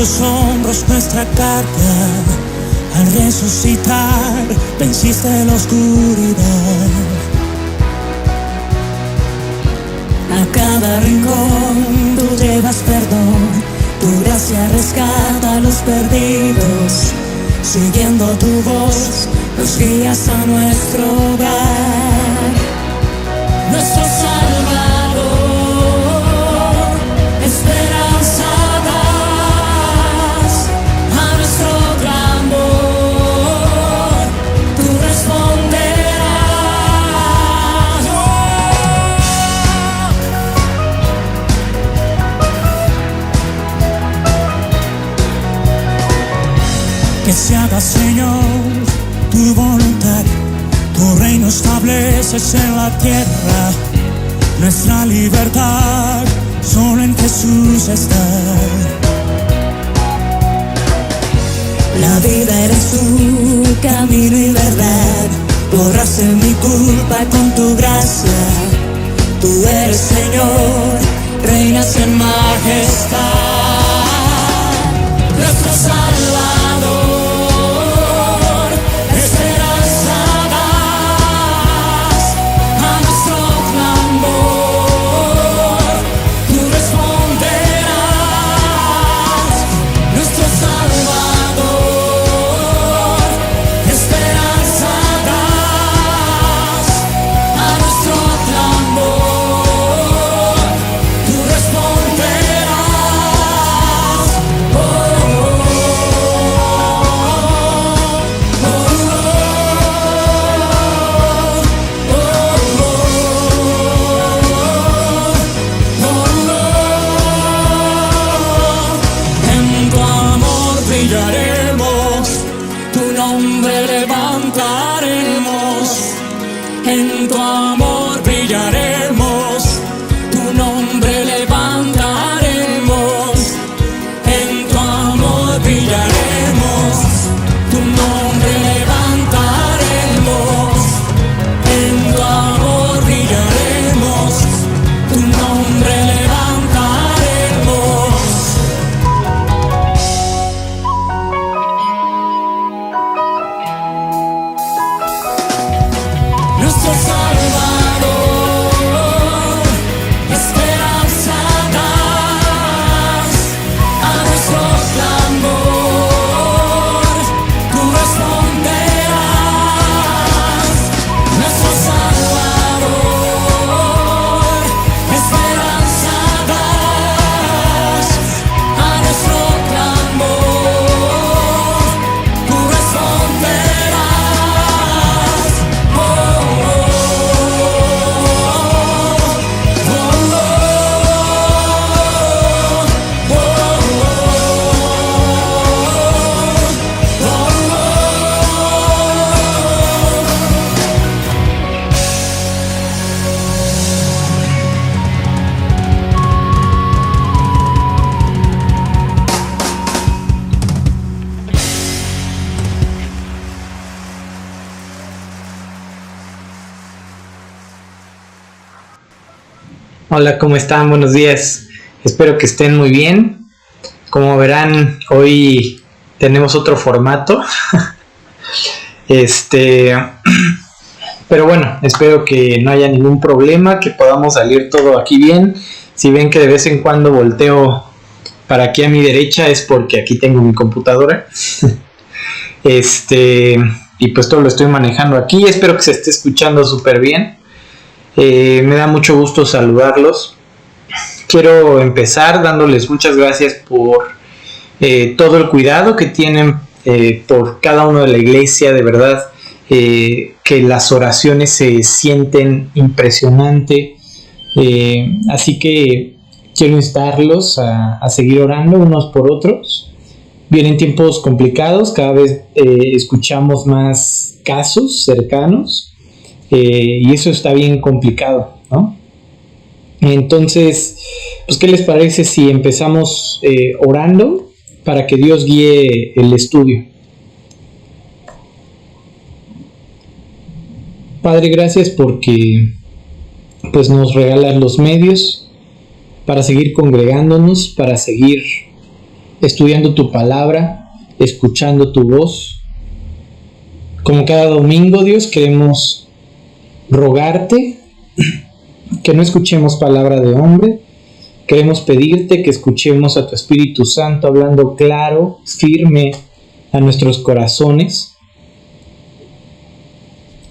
los hombros nuestra carga. Al resucitar, venciste la oscuridad. A cada rincón tú llevas perdón, tu gracia rescata a los perdidos. Siguiendo tu voz, nos guías a nuestro hogar. Nuestro Salvador, esperanza das a nuestro clamor, tú responderás. Que se haga, Señor, tu voluntad, tu reino estableces en la tierra. Nuestra libertad solo en Jesús está. La vida eres tú, camino y verdad. Borraste mi culpa con tu gracia. Tú eres Señor, reinas en majestad. Nuestro Salvador, esperanza das a nuestro clamor, tú responderás. Nuestro Salvador, esperanza das a nuestro clamor, tú responderás. Oh, en tu amor brillaremos, tu nombre levantaremos. En tu amor brillaremos, tu nombre levantaremos. En tu amor brillaremos, tu nombre levantaremos. En tu amor brillaremos, tu nombre levantaremos. Nuestro Salvador, esperanza das a nuestro clamor, tú responderás. Nuestro Salvador, esperanza das a nuestro clamor, tú responderás. Oh, Hola, ¿cómo están? Buenos días. Espero que estén muy bien. Como verán, hoy tenemos otro formato. Pero bueno, espero que no haya ningún problema, que podamos salir todo aquí bien. Si ven que de vez en cuando volteo para aquí a mi derecha es porque aquí tengo mi computadora. Y pues todo lo estoy manejando aquí. Espero que se esté escuchando súper bien. Me da mucho gusto saludarlos. Quiero empezar dándoles muchas gracias por todo el cuidado que tienen por cada uno de la iglesia. De verdad que las oraciones se sienten impresionante. Así que quiero instarlos a seguir orando unos por otros. Vienen tiempos complicados, cada vez escuchamos más casos cercanos. Y eso está bien complicado, ¿no? Entonces, pues, ¿qué les parece si empezamos orando para que Dios guíe el estudio? Padre, gracias porque pues nos regalas los medios para seguir congregándonos, para seguir estudiando tu palabra, escuchando tu voz. Como cada domingo, Dios, queremos rogarte que no escuchemos palabra de hombre. Queremos pedirte que escuchemos a tu Espíritu Santo hablando claro, firme a nuestros corazones.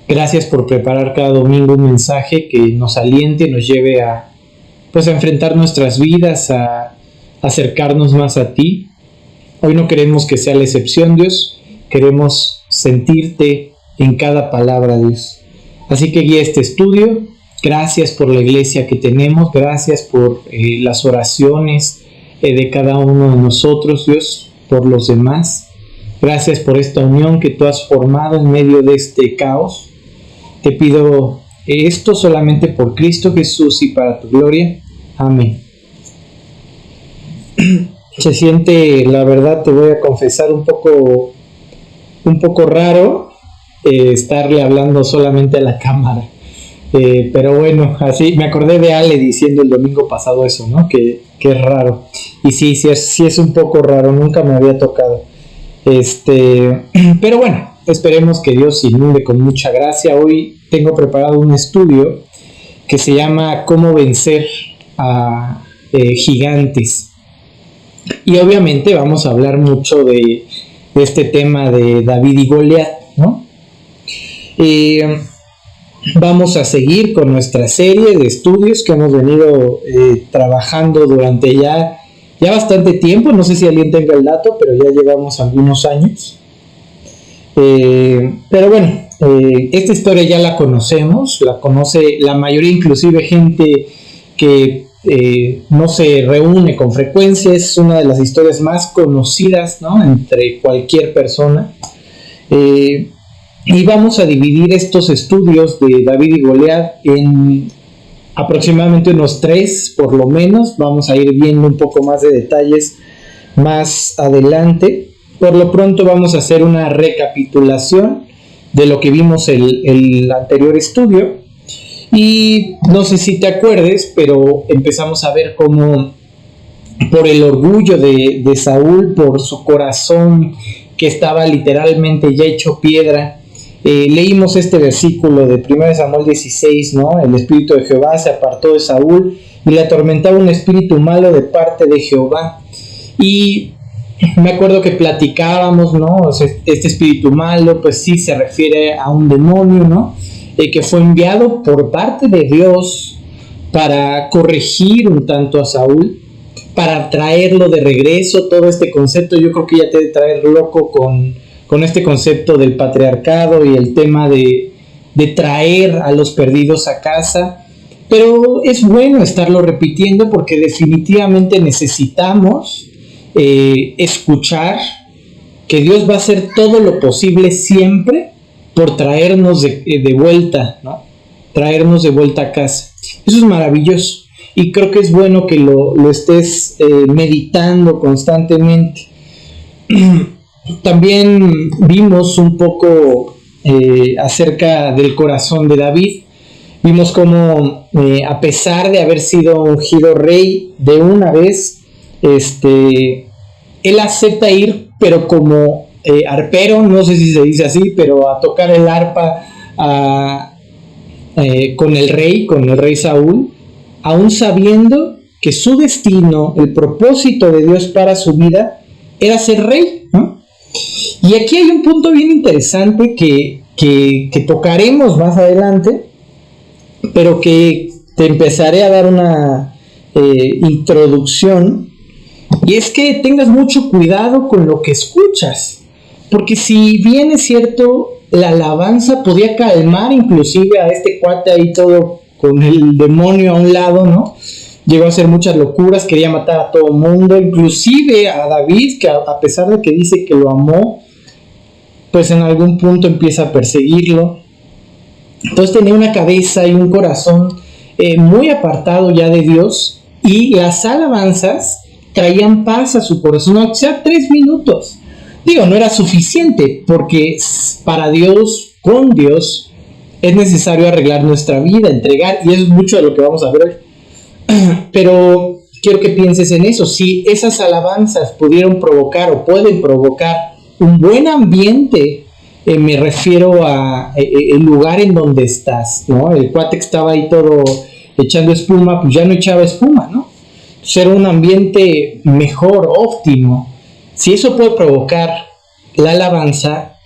Gracias por preparar cada domingo un mensaje que nos aliente, nos lleve a enfrentar nuestras vidas, a acercarnos más a ti. Hoy no queremos que sea la excepción, Dios. Queremos sentirte en cada palabra, Dios. Así que guía este estudio. Gracias por la iglesia que tenemos. Gracias por las oraciones de cada uno de nosotros, Dios, por los demás. Gracias por esta unión que tú has formado en medio de este caos. Te pido esto solamente por Cristo Jesús y para tu gloria. Amén. Se siente, la verdad, te voy a confesar, un poco raro estarle hablando solamente a la cámara. Pero bueno, así me acordé de Ale diciendo el domingo pasado eso, ¿no? Que es raro. Y sí es un poco raro, nunca me había tocado. Pero bueno, esperemos que Dios inunde con mucha gracia. Hoy tengo preparado un estudio que se llama ¿Cómo vencer a gigantes? Y obviamente vamos a hablar mucho de este tema de David y Goliat, ¿no? Vamos a seguir con nuestra serie de estudios que hemos venido trabajando durante ya bastante tiempo. No sé si alguien tenga el dato, pero ya llevamos algunos años. Pero bueno, esta historia ya la conocemos, la conoce la mayoría, inclusive gente que no se reúne con frecuencia. Es una de las historias más conocidas, ¿no?, entre cualquier persona. Y vamos a dividir estos estudios de David y Goliat en aproximadamente unos 3, por lo menos. Vamos a ir viendo un poco más de detalles más adelante. Por lo pronto vamos a hacer una recapitulación de lo que vimos el anterior estudio. Y no sé si te acuerdes, pero empezamos a ver cómo por el orgullo de Saúl, por su corazón que estaba literalmente ya hecho piedra, leímos este versículo de 1 Samuel 16, ¿no? El espíritu de Jehová se apartó de Saúl y le atormentaba un espíritu malo de parte de Jehová. Y me acuerdo que platicábamos, ¿no? O sea, este espíritu malo, pues sí se refiere a un demonio, ¿no? Que fue enviado por parte de Dios para corregir un tanto a Saúl, para traerlo de regreso. Todo este concepto yo creo que ya te debe traer loco con este concepto del patriarcado y el tema de traer a los perdidos a casa. Pero es bueno estarlo repitiendo porque definitivamente necesitamos escuchar que Dios va a hacer todo lo posible siempre por traernos de vuelta, ¿no? Traernos de vuelta a casa. Eso es maravilloso y creo que es bueno que lo estés meditando constantemente. También vimos un poco acerca del corazón de David. Vimos cómo a pesar de haber sido ungido rey de una vez, él acepta ir, pero como arpero, no sé si se dice así, pero a tocar el arpa con el rey Saúl, aún sabiendo que su destino, el propósito de Dios para su vida era ser rey, ¿no? Y aquí hay un punto bien interesante que tocaremos más adelante, pero que te empezaré a dar una introducción, y es que tengas mucho cuidado con lo que escuchas. Porque si bien es cierto, la alabanza podía calmar inclusive a este cuate ahí todo con el demonio a un lado, ¿no? Llegó a hacer muchas locuras, quería matar a todo el mundo, inclusive a David, que a pesar de que dice que lo amó, pues en algún punto empieza a perseguirlo. Entonces tenía una cabeza y un corazón muy apartado ya de Dios, y las alabanzas traían paz a su corazón, o sea, 3 minutos. Digo, no era suficiente, porque para Dios, con Dios, es necesario arreglar nuestra vida, entregar, y eso es mucho de lo que vamos a ver hoy. Pero quiero que pienses en eso. Si esas alabanzas pudieron provocar o pueden provocar un buen ambiente, me refiero a el lugar en donde estás, ¿no? El cuate que estaba ahí todo echando espuma, pues ya no echaba espuma, ¿no? Ser un ambiente mejor, óptimo. Si eso puede provocar la alabanza,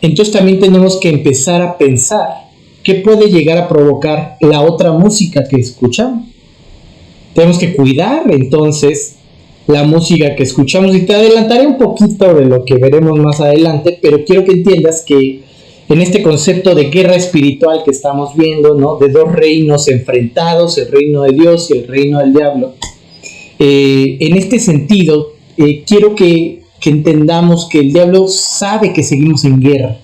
entonces también tenemos que empezar a pensar qué puede llegar a provocar la otra música que escuchamos. Tenemos que cuidar entonces la música que escuchamos, y te adelantaré un poquito de lo que veremos más adelante, pero quiero que entiendas que en este concepto de guerra espiritual que estamos viendo, ¿no? De dos reinos enfrentados, el reino de Dios y el reino del diablo, en este sentido quiero que entendamos que el diablo sabe que seguimos en guerra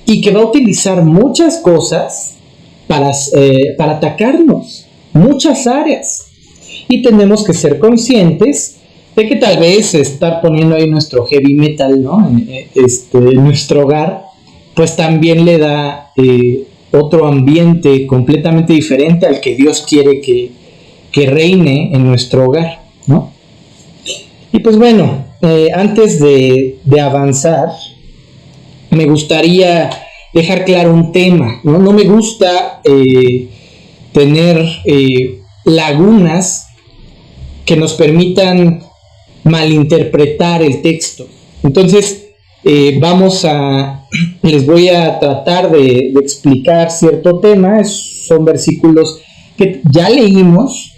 y que va a utilizar muchas cosas para atacarnos, muchas áreas. Y tenemos que ser conscientes de que tal vez estar poniendo ahí nuestro heavy metal, ¿no? En nuestro hogar, pues también le da otro ambiente completamente diferente al que Dios quiere que reine en nuestro hogar, ¿no? Y pues bueno, antes de avanzar, me gustaría dejar claro un tema, ¿no? No me gusta tener lagunas que nos permitan malinterpretar el texto. Entonces, les voy a tratar de explicar cierto tema. Son versículos que ya leímos,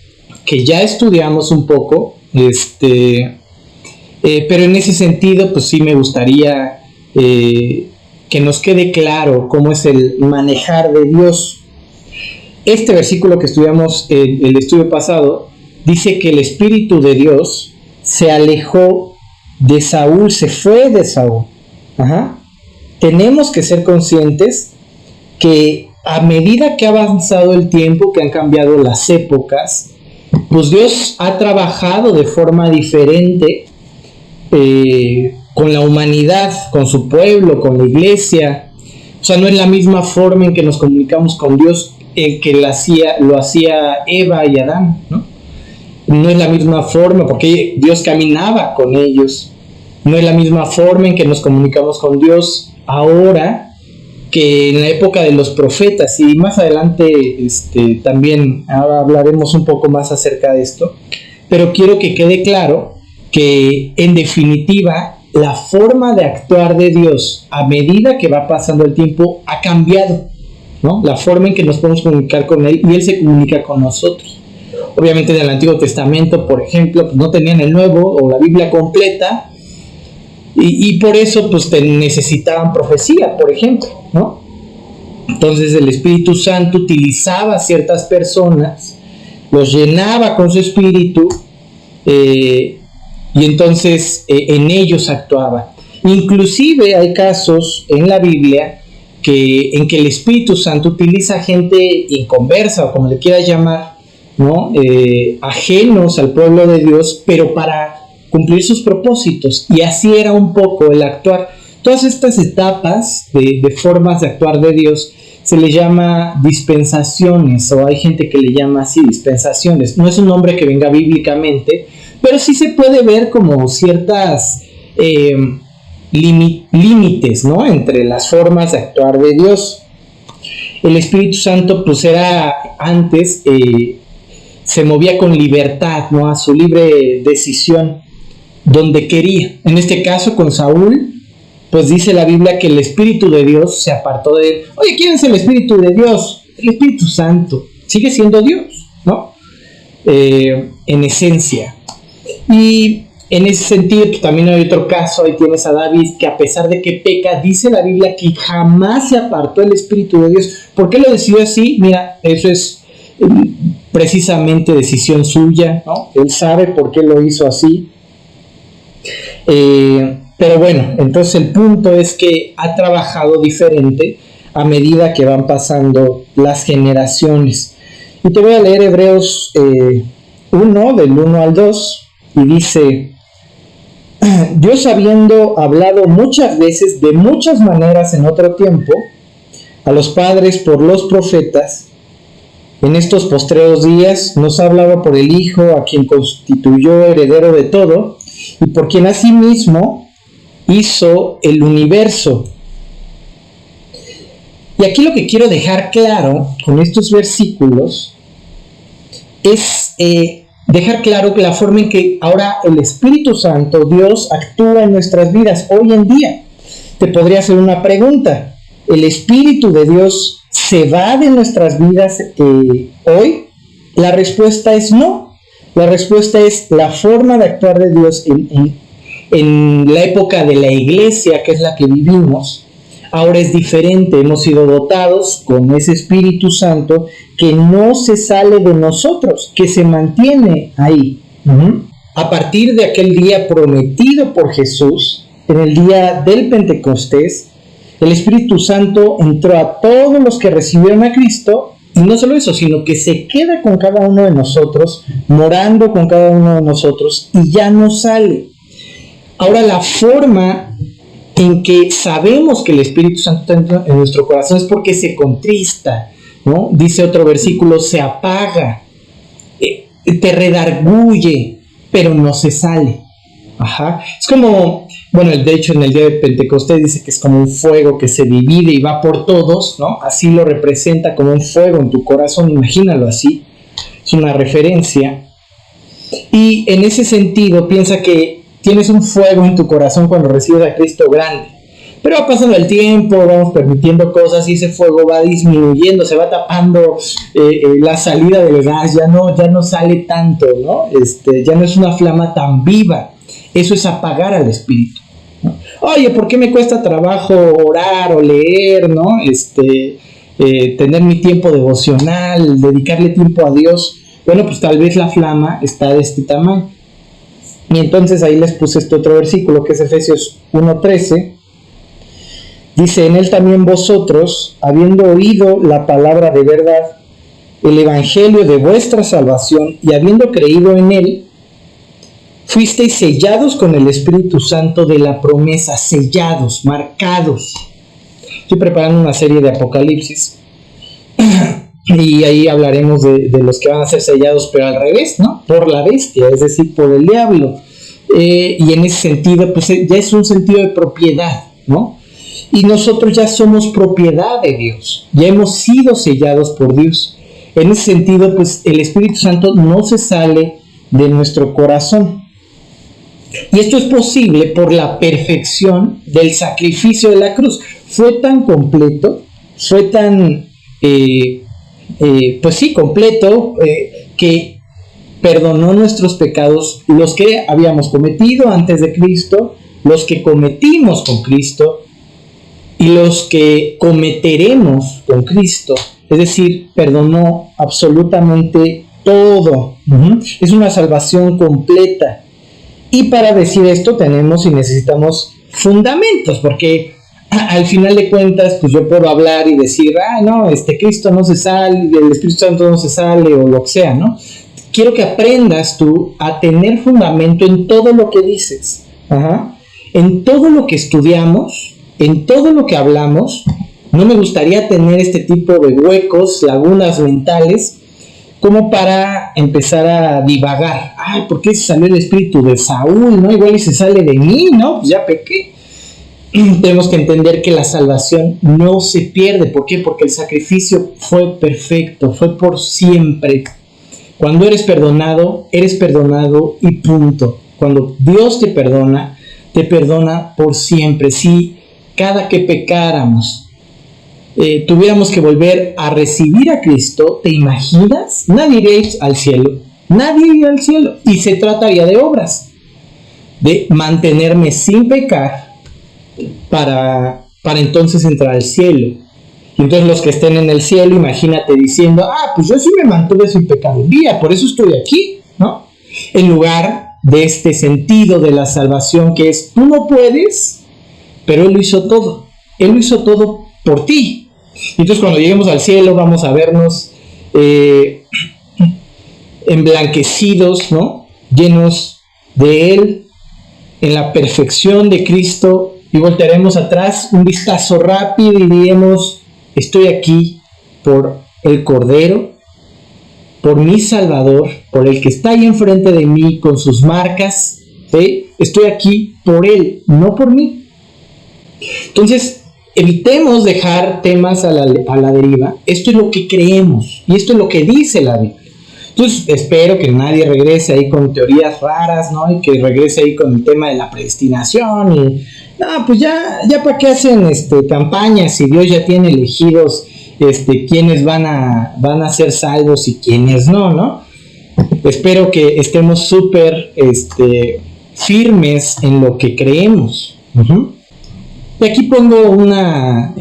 que ya estudiamos un poco, pero en ese sentido, pues sí me gustaría que nos quede claro cómo es el manejar de Dios. Este versículo que estudiamos en el estudio pasado dice que el Espíritu de Dios se alejó de Saúl, se fue de Saúl. Tenemos que ser conscientes que a medida que ha avanzado el tiempo, que han cambiado las épocas, pues Dios ha trabajado de forma diferente con la humanidad, con su pueblo, con la iglesia. O sea, no es la misma forma en que nos comunicamos con Dios el que lo hacía Eva y Adán, ¿no? No es la misma forma, porque Dios caminaba con ellos. No es la misma forma en que nos comunicamos con Dios ahora que en la época de los profetas. Y más adelante también ahora hablaremos un poco más acerca de esto. Pero quiero que quede claro que, en definitiva, la forma de actuar de Dios a medida que va pasando el tiempo ha cambiado, ¿no? La forma en que nos podemos comunicar con Él, y Él se comunica con nosotros. Obviamente en el Antiguo Testamento, por ejemplo, pues no tenían el Nuevo o la Biblia completa, y por eso pues necesitaban profecía, por ejemplo, ¿no? Entonces el Espíritu Santo utilizaba a ciertas personas, los llenaba con su Espíritu, y entonces en ellos actuaba. Inclusive hay casos en la Biblia en que el Espíritu Santo utiliza gente inconversa, o como le quieras llamar, ¿no? Ajenos al pueblo de Dios, pero para cumplir sus propósitos. Y así era un poco el actuar. Todas estas etapas de formas de actuar de Dios se le llama dispensaciones, o hay gente que le llama así, dispensaciones. No es un nombre que venga bíblicamente, pero sí se puede ver como ciertas límites, ¿no? Entre las formas de actuar de Dios. El Espíritu Santo pues era antes se movía con libertad, ¿no? A su libre decisión, donde quería. En este caso con Saúl, pues dice la Biblia que el Espíritu de Dios se apartó de él. Oye, ¿quién es el Espíritu de Dios? El Espíritu Santo. Sigue siendo Dios, ¿no? En esencia. Y en ese sentido, pues, también hay otro caso. Ahí tienes a David, que a pesar de que peca, dice la Biblia que jamás se apartó el Espíritu de Dios. ¿Por qué lo decidió así? Mira, eso es precisamente decisión suya, ¿no? Él sabe por qué lo hizo así. Pero bueno, entonces el punto es que ha trabajado diferente a medida que van pasando las generaciones. Y te voy a leer Hebreos 1, del 1 al 2, y dice: Dios, habiendo hablado muchas veces, de muchas maneras en otro tiempo, a los padres por los profetas, en estos postreros días nos ha hablado por el Hijo, a quien constituyó heredero de todo, y por quien asimismo hizo el universo. Y aquí lo que quiero dejar claro con estos versículos es dejar claro la forma en que ahora el Espíritu Santo, Dios, actúa en nuestras vidas hoy en día. Te podría hacer una pregunta. ¿El Espíritu de Dios se va de nuestras vidas hoy? La respuesta es no. La respuesta es la forma de actuar de Dios en la época de la iglesia, que es la que vivimos. Ahora es diferente, hemos sido dotados con ese Espíritu Santo que no se sale de nosotros, que se mantiene ahí. A partir de aquel día prometido por Jesús, en el día del Pentecostés, el Espíritu Santo entró a todos los que recibieron a Cristo, y no solo eso, sino que se queda con cada uno de nosotros, morando con cada uno de nosotros, y ya no sale. Ahora la forma en que sabemos que el Espíritu Santo entra en nuestro corazón es porque se contrista, ¿no? Dice otro versículo, se apaga, te redarguye, pero no se sale. Es como, bueno, de hecho en el día de Pentecostés dice que es como un fuego que se divide y va por todos, ¿no? Así lo representa, como un fuego en tu corazón, imagínalo así, es una referencia. Y en ese sentido piensa que tienes un fuego en tu corazón cuando recibes a Cristo grande, pero va pasando el tiempo, vamos permitiendo cosas y ese fuego va disminuyendo, se va tapando la salida del gas, ya no sale tanto, ¿no? Ya no es una flama tan viva. Eso es apagar al Espíritu, ¿no? Oye, ¿por qué me cuesta trabajo orar o leer, ¿no? Tener mi tiempo devocional, dedicarle tiempo a Dios. Bueno, pues tal vez la flama está de este tamaño. Y entonces ahí les puse este otro versículo que es Efesios 1:13. Dice, en él también vosotros, habiendo oído la palabra de verdad, el evangelio de vuestra salvación, y habiendo creído en él, fuisteis sellados con el Espíritu Santo de la promesa, sellados, marcados. Estoy preparando una serie de Apocalipsis y ahí hablaremos de los que van a ser sellados, pero al revés, ¿no? Por la bestia, es decir, por el diablo. Y en ese sentido, pues ya es un sentido de propiedad, ¿no? Y nosotros ya somos propiedad de Dios, ya hemos sido sellados por Dios. En ese sentido, pues el Espíritu Santo no se sale de nuestro corazón. Y esto es posible por la perfección del sacrificio de la cruz. Fue tan completo, fue tan, completo, que perdonó nuestros pecados, los que habíamos cometido antes de Cristo, los que cometimos con Cristo y los que cometeremos con Cristo. Es decir, perdonó absolutamente todo. Es una salvación completa. Y para decir esto tenemos y necesitamos fundamentos, porque al final de cuentas, pues yo puedo hablar y decir, Cristo no se sale, el Espíritu Santo no se sale, o lo que sea, ¿no? Quiero que aprendas tú a tener fundamento en todo lo que dices, en todo lo que estudiamos, en todo lo que hablamos. No me gustaría tener este tipo de huecos, lagunas mentales, como para empezar a divagar. ¿Por qué se salió el espíritu de Saúl? ¿No? Igual y se sale de mí, ¿no? Pues ya pequé. Tenemos que entender que la salvación no se pierde. ¿Por qué? Porque el sacrificio fue perfecto, fue por siempre. Cuando eres perdonado y punto. Cuando Dios te perdona por siempre. Si cada que pecáramos tuviéramos que volver a recibir a Cristo, ¿te imaginas? Nadie iría al cielo. Nadie iría al cielo. Y se trataría de obras, de mantenerme sin pecar para entonces entrar al cielo. Y entonces los que estén en el cielo, imagínate diciendo, pues yo sí me mantuve sin pecar un día, por eso estoy aquí, ¿no? En lugar de este sentido de la salvación que es, tú no puedes, pero Él lo hizo todo. Él lo hizo todo por ti. Entonces cuando lleguemos al cielo vamos a vernos emblanquecidos, ¿no? Llenos de Él, en la perfección de Cristo, y voltearemos atrás un vistazo rápido y diremos, estoy aquí por el Cordero, por mi Salvador, por el que está ahí enfrente de mí con sus marcas, ¿sí? Estoy aquí por Él, no por mí. Entonces, evitemos dejar temas a la deriva. Esto es lo que creemos y esto es lo que dice la Biblia. Entonces, espero que nadie regrese ahí con teorías raras, ¿no? Y que regrese ahí con el tema de la predestinación y... No, pues ya para qué hacen campañas si Dios ya tiene elegidos quiénes van a ser salvos y quiénes no. Espero que estemos súper firmes en lo que creemos. Uh-huh. Y aquí pongo una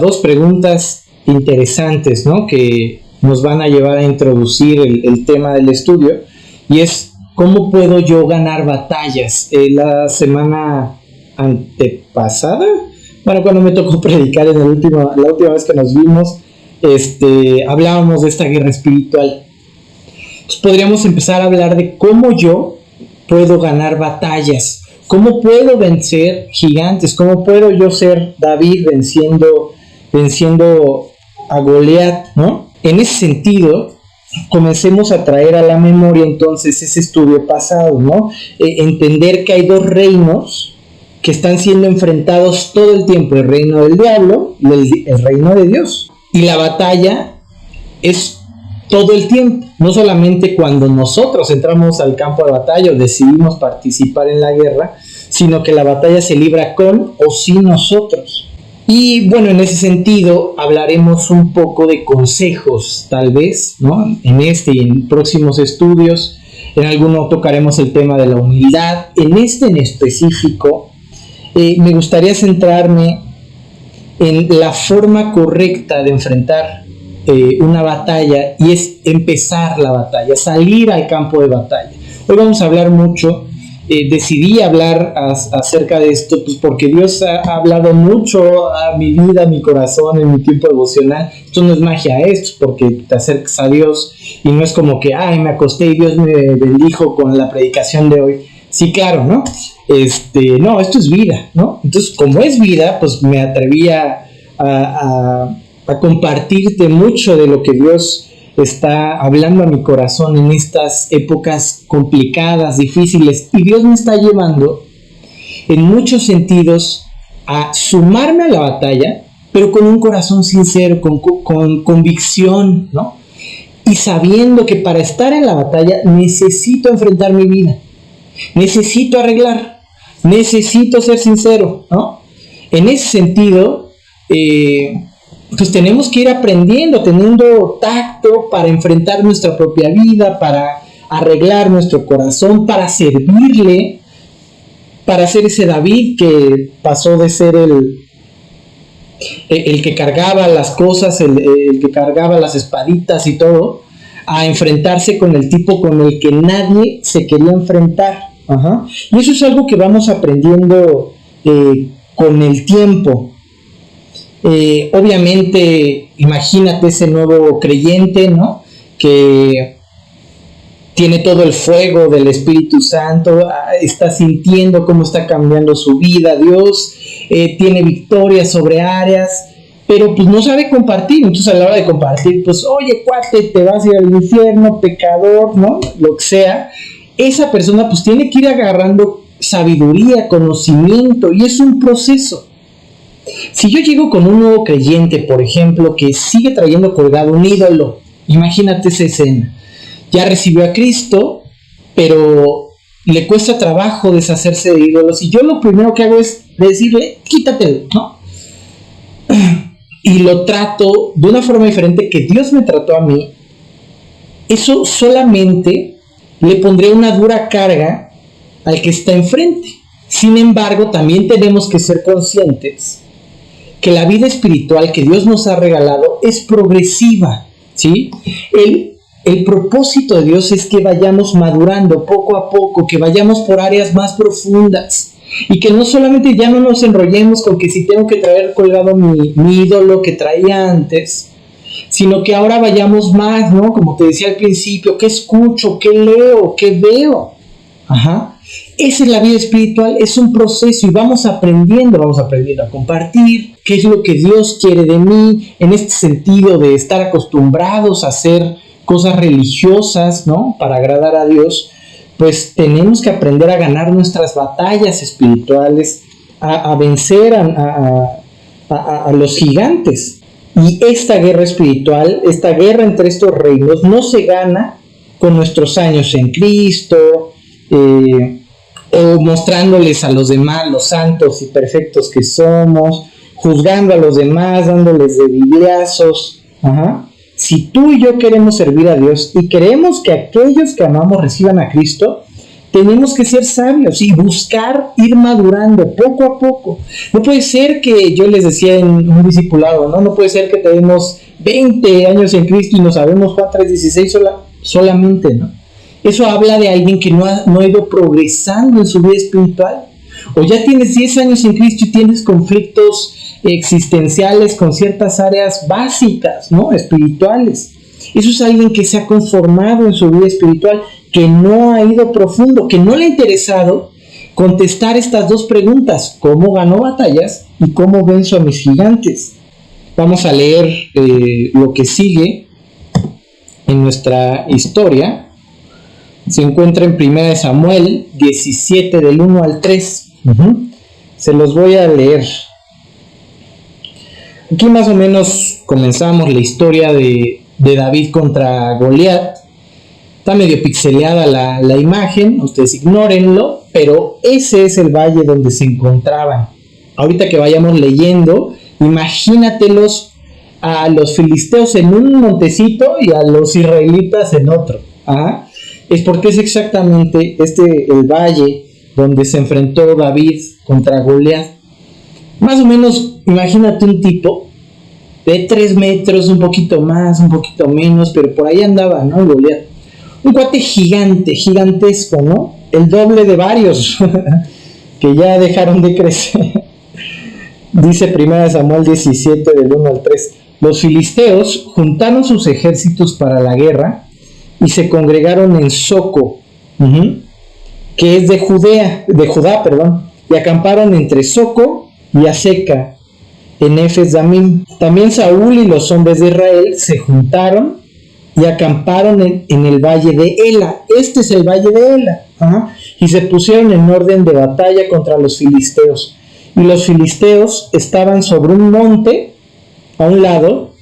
dos preguntas interesantes, ¿no? Que nos van a llevar a introducir el tema del estudio, y es: ¿cómo puedo yo ganar batallas? La semana antepasada, bueno, cuando me tocó predicar la última vez que nos vimos, hablábamos de esta guerra espiritual. Entonces podríamos empezar a hablar de cómo yo puedo ganar batallas, cómo puedo vencer gigantes, cómo puedo yo ser David venciendo a Goliat, ¿no? En ese sentido, comencemos a traer a la memoria entonces ese estudio pasado, ¿no? Entender que hay dos reinos que están siendo enfrentados todo el tiempo: el reino del diablo y el reino de Dios. Y la batalla es todo el tiempo, no solamente cuando nosotros entramos al campo de batalla o decidimos participar en la guerra, sino que la batalla se libra con o sin nosotros. Y bueno, en ese sentido hablaremos un poco de consejos, tal vez, ¿no? En y en próximos estudios. En alguno tocaremos el tema de la humildad. En específico, me gustaría centrarme en la forma correcta de enfrentar una batalla, y es empezar la batalla, salir al campo de batalla. Hoy vamos a hablar mucho. Decidí hablar acerca de esto pues porque Dios ha hablado mucho a mi vida, a mi corazón, en mi tiempo devocional. Esto no es magia, esto es porque te acercas a Dios y no es como que me acosté y Dios me bendijo con la predicación de hoy. Sí, claro, ¿no? No, esto es vida, ¿no? Entonces, como es vida, pues me atreví a compartirte mucho de lo que Dios está hablando a mi corazón en estas épocas complicadas, difíciles, y Dios me está llevando en muchos sentidos a sumarme a la batalla, pero con un corazón sincero, con convicción, ¿no? Y sabiendo que para estar en la batalla necesito enfrentar mi vida, necesito arreglar, necesito ser sincero, ¿no? En ese sentido, pues tenemos que ir aprendiendo, teniendo tacto para enfrentar nuestra propia vida, para arreglar nuestro corazón, para servirle, para ser ese David que pasó de ser el que cargaba las cosas, el que cargaba las espaditas y todo, a enfrentarse con el tipo con el que nadie se quería enfrentar. Ajá. Y eso es algo que vamos aprendiendo con el tiempo. Obviamente, imagínate ese nuevo creyente, ¿no? Que tiene todo el fuego del Espíritu Santo, está sintiendo cómo está cambiando su vida Dios, tiene victoria sobre áreas, pero pues no sabe compartir. Entonces, a la hora de compartir, pues, oye, cuate, te vas a ir al infierno, pecador, ¿no? Lo que sea. Esa persona pues tiene que ir agarrando sabiduría, conocimiento, y es un proceso. Si yo llego con un nuevo creyente, por ejemplo, que sigue trayendo colgado un ídolo, imagínate esa escena. Ya recibió a Cristo, pero le cuesta trabajo deshacerse de ídolos, y yo lo primero que hago es decirle, quítatelo, ¿no? Y lo trato de una forma diferente que Dios me trató a mí. Eso solamente le pondré una dura carga al que está enfrente. Sin embargo, también tenemos que ser conscientes que la vida espiritual que Dios nos ha regalado es progresiva, ¿sí? El propósito de Dios es que vayamos madurando poco a poco, que vayamos por áreas más profundas, y que no solamente ya no nos enrollemos con que si tengo que traer colgado mi ídolo que traía antes, sino que ahora vayamos más, ¿no? Como te decía al principio, ¿qué escucho? ¿Qué leo? ¿Qué veo? Ajá. Esa es la vida espiritual, es un proceso, y vamos aprendiendo a compartir qué es lo que Dios quiere de mí, en este sentido de estar acostumbrados a ser cosas religiosas, ¿no? Para agradar a Dios, pues tenemos que aprender a ganar nuestras batallas espirituales, a vencer a los gigantes. Y esta guerra espiritual, esta guerra entre estos reinos, no se gana con nuestros años en Cristo, o mostrándoles a los demás los santos y perfectos que somos, juzgando a los demás, dándoles de bibliazos. Si tú y yo queremos servir a Dios y queremos que aquellos que amamos reciban a Cristo, tenemos que ser sabios y buscar ir madurando poco a poco. No puede ser que, yo les decía en un discipulado, no puede ser que tenemos 20 años en Cristo y no sabemos Juan 3:16 solamente, ¿no? Eso habla de alguien que no ha ido progresando en su vida espiritual. O ya tienes 10 años en Cristo y tienes conflictos existenciales con ciertas áreas básicas, ¿no? Espirituales. Eso es alguien que se ha conformado en su vida espiritual, que no ha ido profundo, que no le ha interesado contestar estas dos preguntas: ¿cómo gano batallas y cómo venzo a mis gigantes? Vamos a leer lo que sigue en nuestra historia. Se encuentra en 1 Samuel 17 del 1 al 3. Se los voy a leer. Aquí más o menos comenzamos la historia de David contra Goliat. Está medio pixeleada la imagen, ustedes ignórenlo, pero ese es el valle donde se encontraban. Ahorita que vayamos leyendo, imagínatelos a los filisteos en un montecito y a los israelitas en otro. Es porque es exactamente el valle donde se enfrentó David contra Goliat. Más o menos, imagínate un tipo de 3 metros, un poquito más, un poquito menos, pero por ahí andaba, ¿no? Goliat. Un cuate gigantesco, ¿no? El doble de varios que ya dejaron de crecer. Dice 1 Samuel 17 del 1 al 3. Los filisteos juntaron sus ejércitos para la guerra y se congregaron en Soco, que es de Judá, y acamparon entre Soco y Aseca, en Efes-Damim. También Saúl y los hombres de Israel se juntaron y acamparon en el valle de Ela. Este es el valle de Ela. Y se pusieron en orden de batalla contra los filisteos. Y los filisteos estaban sobre un monte a un lado,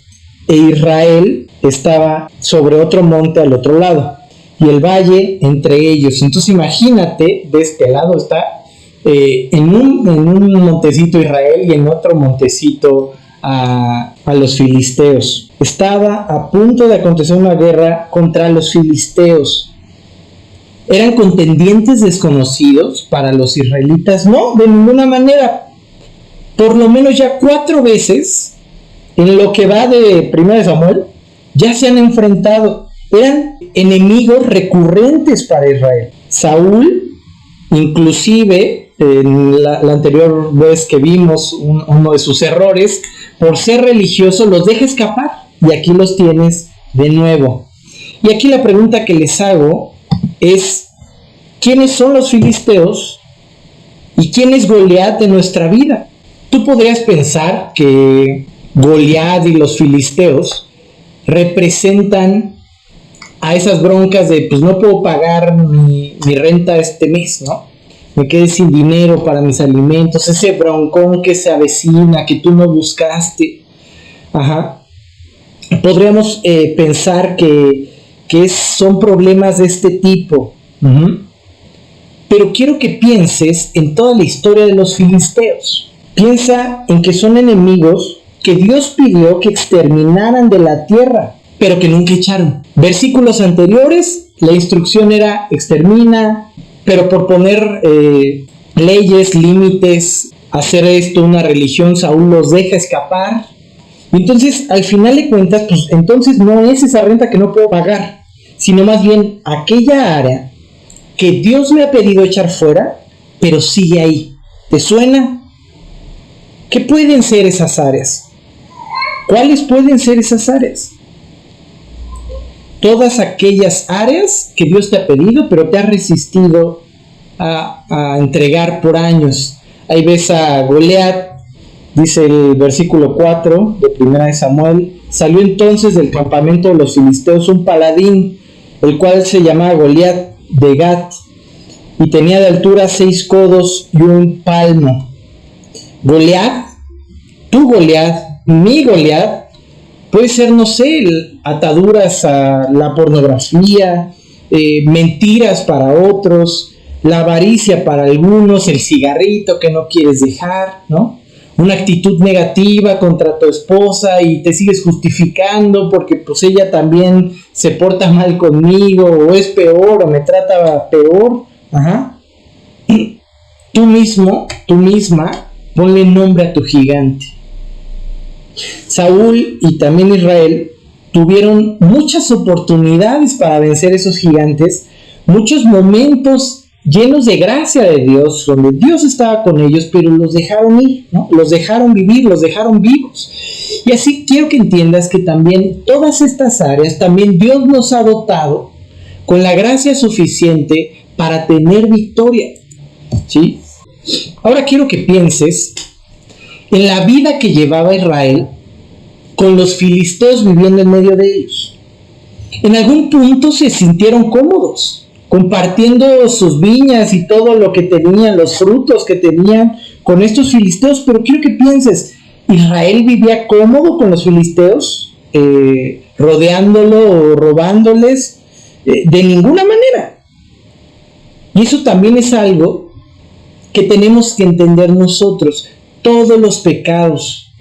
e Israel estaba sobre otro monte al otro lado, y el valle entre ellos. Entonces imagínate, de este lado está en un montecito Israel y en otro montecito a los filisteos. Estaba a punto de acontecer una guerra contra los filisteos. ¿Eran contendientes desconocidos para los israelitas? No, de ninguna manera. Por lo menos ya 4 veces en lo que va de 1 Samuel ya se han enfrentado. Eran enemigos recurrentes para Israel. Saúl, inclusive, en la anterior vez que vimos uno de sus errores, por ser religioso los deja escapar, y aquí los tienes de nuevo. Y aquí la pregunta que les hago es: ¿quiénes son los filisteos y quién es Goliat en nuestra vida? Tú podrías pensar que Goliat y los filisteos representan a esas broncas de pues no puedo pagar mi renta este mes, ¿no? Me quedé sin dinero para mis alimentos, ese broncón que se avecina, que tú no buscaste. Podríamos pensar que son problemas de este tipo. Pero quiero que pienses en toda la historia de los filisteos. Piensa en que son enemigos que Dios pidió que exterminaran de la tierra, pero que nunca echaron. Versículos anteriores, la instrucción era extermina, pero por poner leyes, límites, hacer esto una religión, Saúl los deja escapar. Y entonces, al final de cuentas, pues entonces no es esa renta que no puedo pagar, sino más bien aquella área que Dios me ha pedido echar fuera, pero sigue ahí. ¿Te suena? ¿Qué pueden ser esas áreas? ¿Cuáles pueden ser esas áreas? Todas aquellas áreas que Dios te ha pedido, pero te has resistido a entregar por años. Ahí ves a Goliat, dice el versículo 4 de 1 Samuel, salió entonces del campamento de los filisteos un paladín, el cual se llamaba Goliat de Gat, y tenía de altura 6 codos y 1 palmo. Goliat, tu Goliat, mi Goliat, puede ser, no sé, ataduras a la pornografía, mentiras para otros, la avaricia para algunos, el cigarrito que no quieres dejar, ¿no? Una actitud negativa contra tu esposa y te sigues justificando porque pues ella también se porta mal conmigo, o es peor, o me trata peor. Ajá. Tú mismo, tú misma, ponle nombre a tu gigante. Saúl y también Israel tuvieron muchas oportunidades para vencer esos gigantes, muchos momentos llenos de gracia de Dios, donde Dios estaba con ellos, pero los dejaron ir, ¿no? Los dejaron vivir, los dejaron vivos. Y así quiero que entiendas que también todas estas áreas, también Dios nos ha dotado con la gracia suficiente para tener victoria, ¿sí? Ahora quiero que pienses en la vida que llevaba Israel con los filisteos viviendo en medio de ellos. En algún punto se sintieron cómodos, compartiendo sus viñas y todo lo que tenían, los frutos que tenían con estos filisteos, pero quiero que pienses, ¿Israel vivía cómodo con los filisteos? ¿Rodeándolo o robándoles? De ninguna manera. Y eso también es algo que tenemos que entender nosotros. Todos los pecados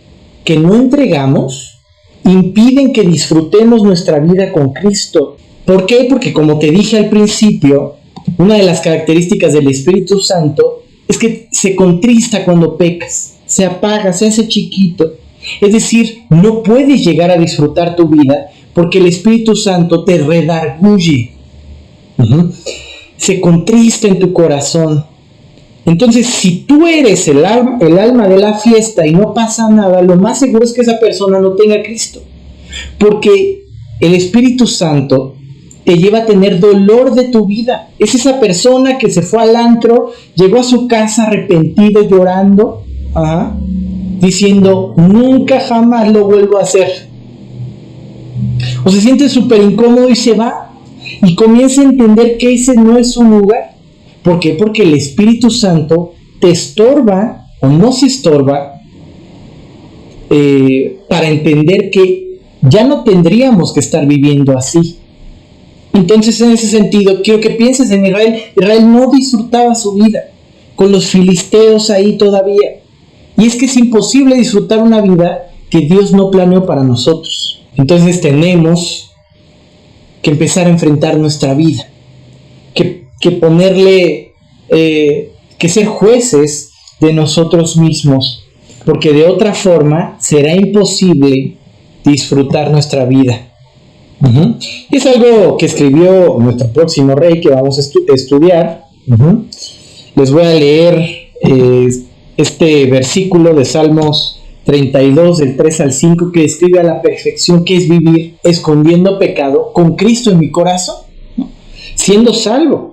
que no entregamos impiden que disfrutemos nuestra vida con Cristo. ¿Por qué? Porque como te dije al principio, una de las características del Espíritu Santo es que se contrista cuando pecas, se apaga, se hace chiquito. Es decir, no puedes llegar a disfrutar tu vida porque el Espíritu Santo te redarguye. Se contrista en tu corazón. Entonces, si tú eres el alma de la fiesta y no pasa nada, lo más seguro es que esa persona no tenga a Cristo. Porque el Espíritu Santo te lleva a tener dolor de tu vida. Es esa persona que se fue al antro, llegó a su casa arrepentido, llorando, diciendo, nunca jamás lo vuelvo a hacer. O se siente súper incómodo y se va. Y comienza a entender que ese no es su lugar. ¿Por qué? Porque el Espíritu Santo te estorba o no se estorba para entender que ya no tendríamos que estar viviendo así. Entonces, en ese sentido, quiero que pienses en Israel. Israel no disfrutaba su vida con los filisteos ahí todavía. Y es que es imposible disfrutar una vida que Dios no planeó para nosotros. Entonces tenemos que empezar a enfrentar nuestra vida. Que ponerle, que ser jueces de nosotros mismos, porque de otra forma será imposible disfrutar nuestra vida. Y es algo que escribió nuestro próximo rey que vamos a estudiar. Les voy a leer este versículo de Salmos 32, del 3 al 5, que describe a la perfección que es vivir escondiendo pecado con Cristo en mi corazón, ¿no? Siendo salvo.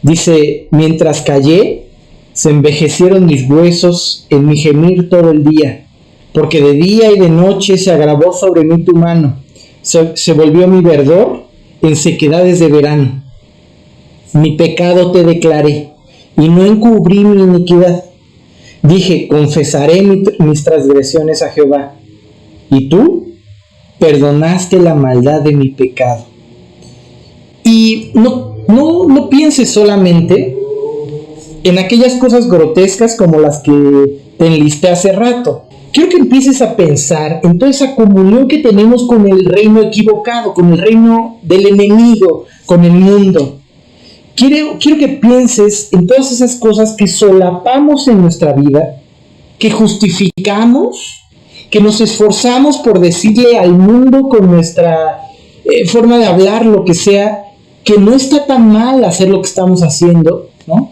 Dice, mientras callé, se envejecieron mis huesos en mi gemir todo el día, porque de día y de noche se agravó sobre mí tu mano, se volvió mi verdor en sequedades de verano. Mi pecado te declaré, y no encubrí mi iniquidad. Dije, confesaré mis transgresiones a Jehová, y tú perdonaste la maldad de mi pecado. Y no pienses solamente en aquellas cosas grotescas como las que te enlisté hace rato. Quiero que empieces a pensar en toda esa comunión que tenemos con el reino equivocado, con el reino del enemigo, con el mundo. Quiero que pienses en todas esas cosas que solapamos en nuestra vida, que justificamos, que nos esforzamos por decirle al mundo con nuestra forma de hablar, lo que sea, que no está tan mal hacer lo que estamos haciendo, ¿no?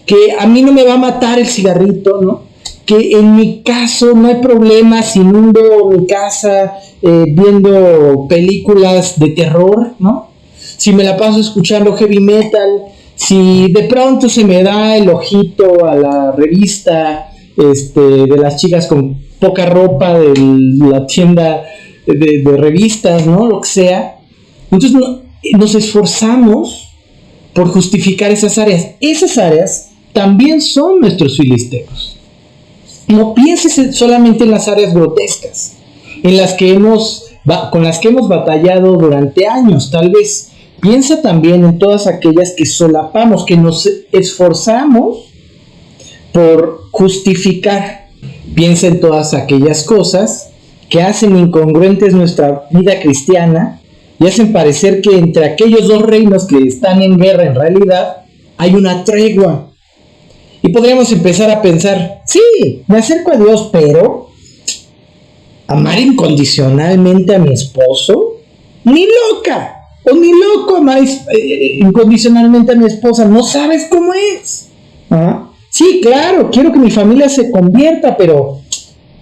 Que a mí no me va a matar el cigarrito, ¿no? Que en mi caso no hay problema si inundo mi casa viendo películas de terror, ¿no? Si me la paso escuchando heavy metal, si de pronto se me da el ojito a la revista de las chicas con poca ropa de la tienda de revistas, ¿no? Lo que sea. Entonces nos esforzamos por justificar esas áreas. Esas áreas también son nuestros filisteos. No pienses solamente en las áreas grotescas, con las que hemos batallado durante años. Tal vez piensa también en todas aquellas que solapamos, que nos esforzamos por justificar. Piensa en todas aquellas cosas que hacen incongruentes nuestra vida cristiana y hacen parecer que entre aquellos dos reinos que están en guerra en realidad hay una tregua. Y podríamos empezar a pensar, sí, me acerco a Dios, pero amar incondicionalmente a mi esposo, ni loca, o ni loco amar incondicionalmente a mi esposa, no sabes cómo es. ¿Ah? Sí, claro, quiero que mi familia se convierta, pero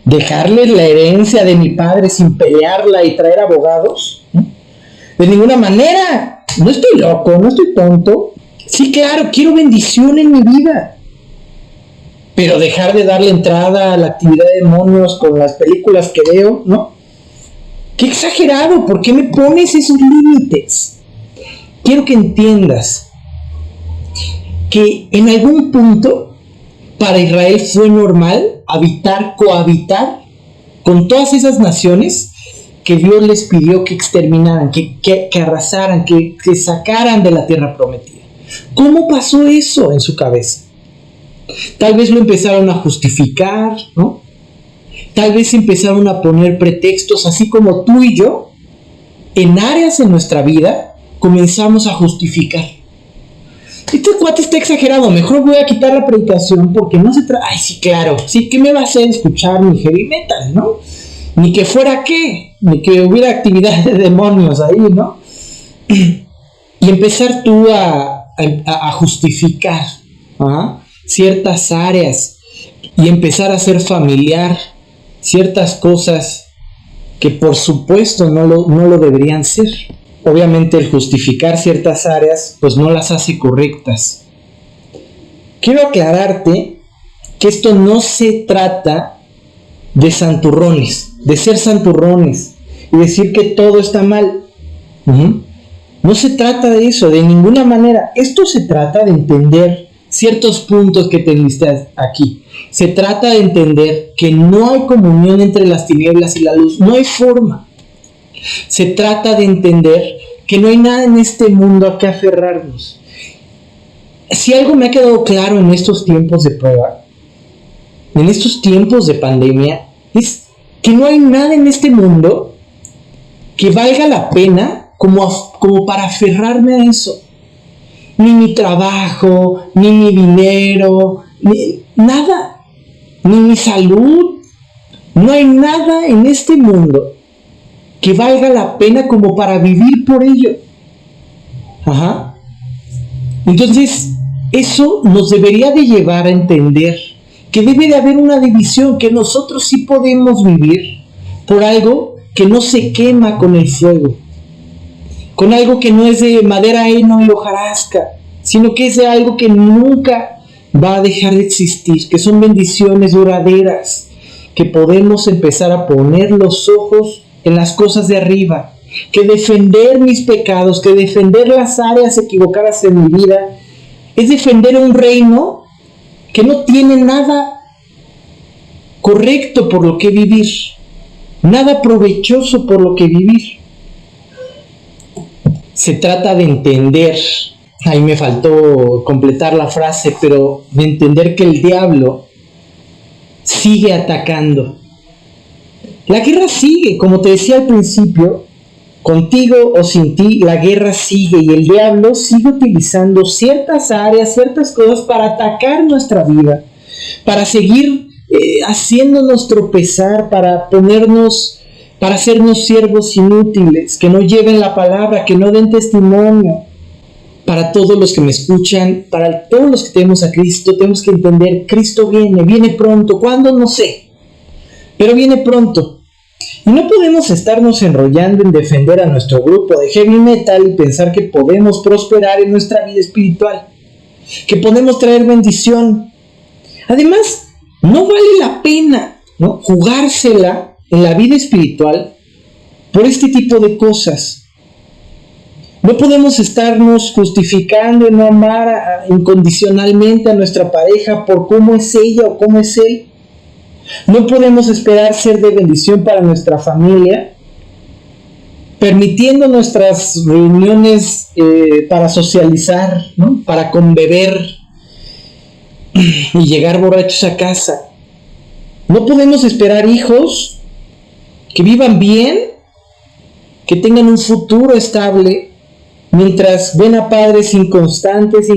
dejarles la herencia de mi padre sin pelearla y traer abogados, ¿no? De ninguna manera. No estoy loco, no estoy tonto. Sí, claro, quiero bendición en mi vida, pero dejar de darle entrada a la actividad de demonios con las películas que veo, ¿no? ¡Qué exagerado! ¿Por qué me pones esos límites? Quiero que entiendas que en algún punto para Israel fue normal cohabitar con todas esas naciones que Dios les pidió que exterminaran, que arrasaran, que sacaran de la tierra prometida. ¿Cómo pasó eso en su cabeza? Tal vez lo empezaron a justificar, ¿no? Tal vez empezaron a poner pretextos, así como tú y yo, en áreas de nuestra vida, comenzamos a justificar. Este cuate está exagerado, mejor voy a quitar la predicación porque no se trata... Ay, sí, claro, sí, ¿qué me va a hacer escuchar mi heavy metal, no? Ni que fuera qué, ni que hubiera actividad de demonios ahí, ¿no? Y empezar tú a justificar, ¿ah? Ciertas áreas y empezar a hacer familiar ciertas cosas que por supuesto no lo deberían ser. Obviamente el justificar ciertas áreas pues no las hace correctas. Quiero aclararte que esto no se trata de santurrones, de ser santurrones y decir que todo está mal. No se trata de eso, de ninguna manera. Esto se trata de entender ciertos puntos que te enlisté aquí. Se trata de entender que no hay comunión entre las tinieblas y la luz. No hay forma. Se trata de entender que no hay nada en este mundo a que aferrarnos. Si algo me ha quedado claro en estos tiempos de prueba, en estos tiempos de pandemia, es que no hay nada en este mundo que valga la pena como para aferrarme a eso. Ni mi trabajo, ni mi dinero, nada, ni mi salud. No hay nada en este mundo que valga la pena como para vivir por ello. Ajá. Entonces, eso nos debería de llevar a entender que debe de haber una división, que nosotros sí podemos vivir por algo que no se quema con el fuego, con algo que no es de madera, heno y hojarasca, sino que es de algo que nunca va a dejar de existir, que son bendiciones duraderas, que podemos empezar a poner los ojos en las cosas de arriba, que defender mis pecados, que defender las áreas equivocadas en mi vida, es defender un reino que no tiene nada correcto por lo que vivir, nada provechoso por lo que vivir. Se trata de entender, ahí me faltó completar la frase, pero de entender que el diablo sigue atacando. La guerra sigue, como te decía al principio, contigo o sin ti, la guerra sigue y el diablo sigue utilizando ciertas áreas, ciertas cosas para atacar nuestra vida, para seguir haciéndonos tropezar, para hacernos siervos inútiles, que no lleven la palabra, que no den testimonio. Para todos los que me escuchan, para todos los que tenemos a Cristo, tenemos que entender, Cristo viene pronto. ¿Cuándo? No sé, pero viene pronto. Y no podemos estarnos enrollando en defender a nuestro grupo de heavy metal y pensar que podemos prosperar en nuestra vida espiritual, que podemos traer bendición. Además, no vale la pena, ¿no?, jugársela en la vida espiritual por este tipo de cosas. No podemos estarnos justificando en no amar incondicionalmente a nuestra pareja por cómo es ella o cómo es él. No podemos esperar ser de bendición para nuestra familia, permitiendo nuestras reuniones para socializar, ¿no? Para conbeber y llegar borrachos a casa. No podemos esperar hijos que vivan bien, que tengan un futuro estable, mientras ven a padres inconstantes,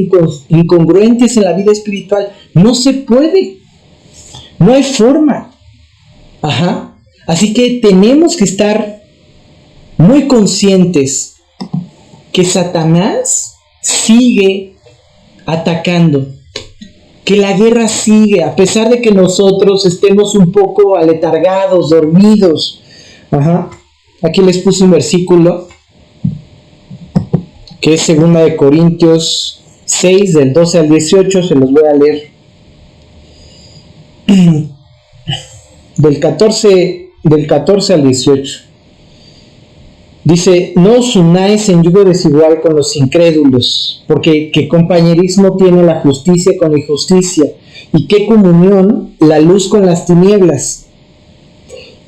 incongruentes en la vida espiritual. No se puede. No hay forma. Así que tenemos que estar muy conscientes que Satanás sigue atacando, que la guerra sigue, a pesar de que nosotros estemos un poco aletargados, dormidos. Aquí les puse un versículo que es 2 de Corintios 6, del 12 al 18, se los voy a leer. Del 14 al 18. Dice: no os unáis en yugo desigual con los incrédulos, porque ¿qué compañerismo tiene la justicia con la injusticia? ¿Y qué comunión la luz con las tinieblas?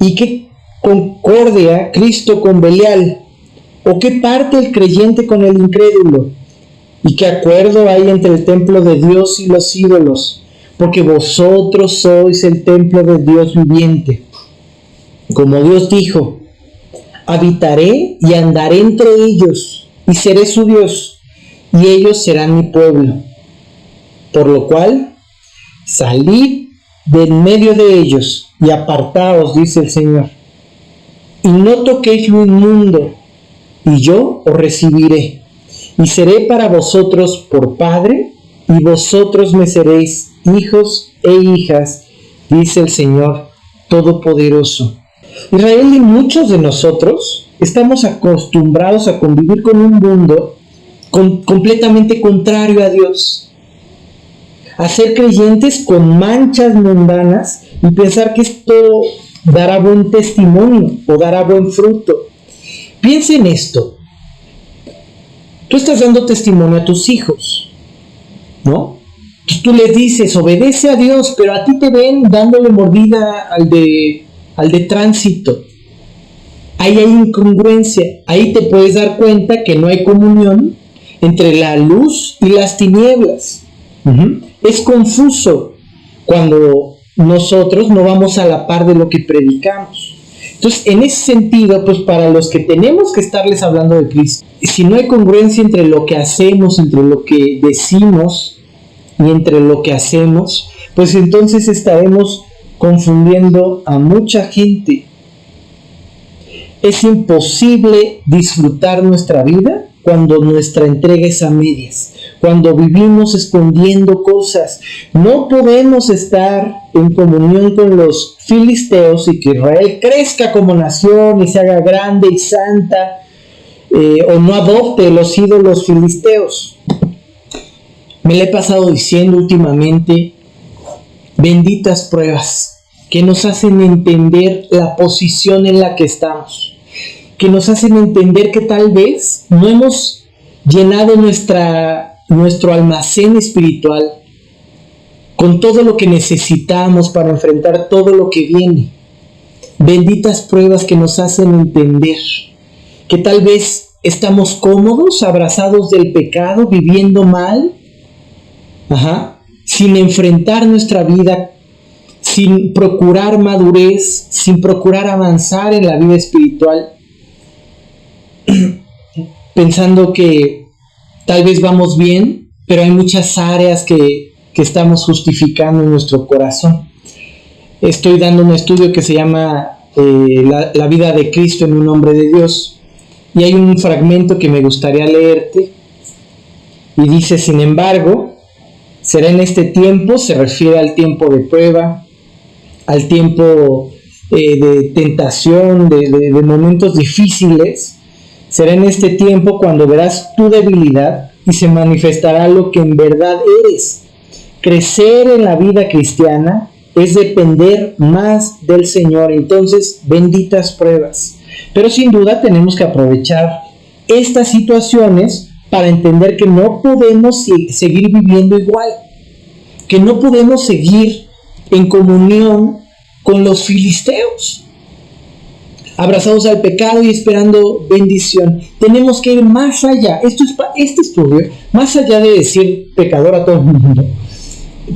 ¿Y qué concordia Cristo con Belial? ¿O qué parte el creyente con el incrédulo? ¿Y qué acuerdo hay entre el templo de Dios y los ídolos? Porque vosotros sois el templo de Dios viviente. Como Dios dijo: habitaré y andaré entre ellos, y seré su Dios, y ellos serán mi pueblo. Por lo cual, salid de en medio de ellos, y apartaos, dice el Señor, y no toquéis lo inmundo, y yo os recibiré, y seré para vosotros por Padre, y vosotros me seréis hijos e hijas, dice el Señor Todopoderoso. Israel y muchos de nosotros estamos acostumbrados a convivir con un mundo completamente contrario a Dios, a ser creyentes con manchas mundanas y pensar que esto dará buen testimonio o dará buen fruto. Piensa en esto. Tú estás dando testimonio a tus hijos, ¿no? Tú les dices: obedece a Dios, pero a ti te ven dándole mordida al de tránsito. Ahí hay incongruencia. Ahí te puedes dar cuenta que no hay comunión entre la luz y las tinieblas. Es confuso cuando nosotros no vamos a la par de lo que predicamos. Entonces, en ese sentido, pues para los que tenemos que estarles hablando de Cristo, si no hay congruencia entre lo que hacemos, entre lo que decimos y entre lo que hacemos, pues entonces estaremos confundiendo a mucha gente. Es imposible disfrutar nuestra vida cuando nuestra entrega es a medias, cuando vivimos escondiendo cosas. No podemos estar en comunión con los filisteos y que Israel crezca como nación y se haga grande y santa, o no adopte los ídolos filisteos. Me le he pasado diciendo últimamente: benditas pruebas que nos hacen entender la posición en la que estamos, que nos hacen entender que tal vez no hemos llenado nuestro almacén espiritual con todo lo que necesitamos para enfrentar todo lo que viene. Benditas pruebas que nos hacen entender que tal vez estamos cómodos, abrazados del pecado, viviendo mal, sin enfrentar nuestra vida, sin procurar madurez, sin procurar avanzar en la vida espiritual, pensando que tal vez vamos bien, pero hay muchas áreas que estamos justificando en nuestro corazón. Estoy dando un estudio que se llama la vida de Cristo en un hombre de Dios, y hay un fragmento que me gustaría leerte, y dice: sin embargo, será en este tiempo, se refiere al tiempo de prueba, al tiempo de tentación, de momentos difíciles. Será en este tiempo cuando verás tu debilidad y se manifestará lo que en verdad eres. Crecer en la vida cristiana es depender más del Señor. Entonces, benditas pruebas. Pero sin duda tenemos que aprovechar estas situaciones para entender que no podemos seguir viviendo igual, que no podemos seguir en comunión con los filisteos, abrazados al pecado y esperando bendición. Tenemos que ir más allá. Este estudio, más allá de decir pecador a todo el mundo,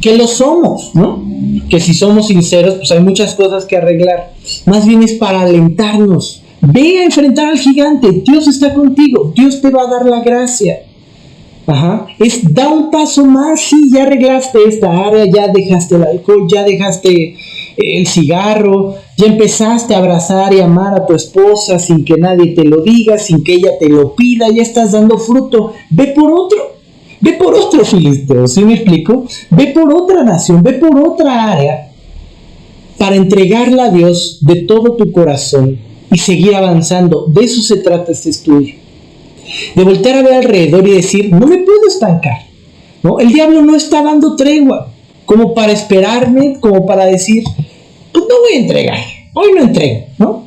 que lo somos, ¿no? Que si somos sinceros, pues hay muchas cosas que arreglar. Más bien es para alentarnos. Ve a enfrentar al gigante. Dios está contigo. Dios te va a dar la gracia. Da un paso más. Sí, ya arreglaste esta área, ya dejaste el alcohol, ya dejaste el cigarro, ya empezaste a abrazar y amar a tu esposa sin que nadie te lo diga, sin que ella te lo pida, ya estás dando fruto. Ve por otro filisteo, ¿sí me explico? Ve por otra nación, ve por otra área para entregarla a Dios de todo tu corazón y seguir avanzando. De eso se trata este estudio, de voltear a ver alrededor y decir, no me puedo estancar, ¿no? El diablo no está dando tregua como para esperarme, como para decir, pues no voy a entregar, hoy no entrego, ¿no?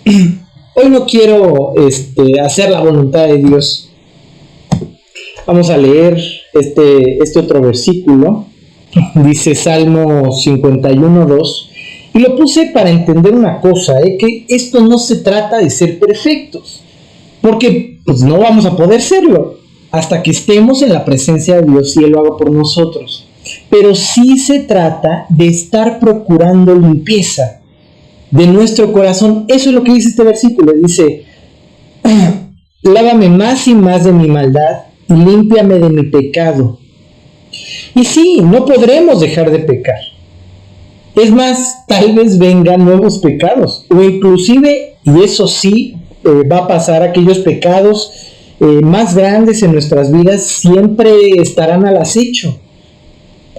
Hoy no quiero hacer la voluntad de Dios. Vamos a leer este otro versículo. Dice Salmo 51:2. Y lo puse para entender una cosa, que esto no se trata de ser perfectos, porque pues no vamos a poder serlo hasta que estemos en la presencia de Dios y Él lo haga por nosotros. Pero sí se trata de estar procurando limpieza de nuestro corazón. Eso es lo que dice este versículo. Dice, lávame más y más de mi maldad y límpiame de mi pecado. Y sí, no podremos dejar de pecar. Es más, tal vez vengan nuevos pecados, o inclusive, y eso sí, va a pasar, aquellos pecados más grandes en nuestras vidas siempre estarán al acecho.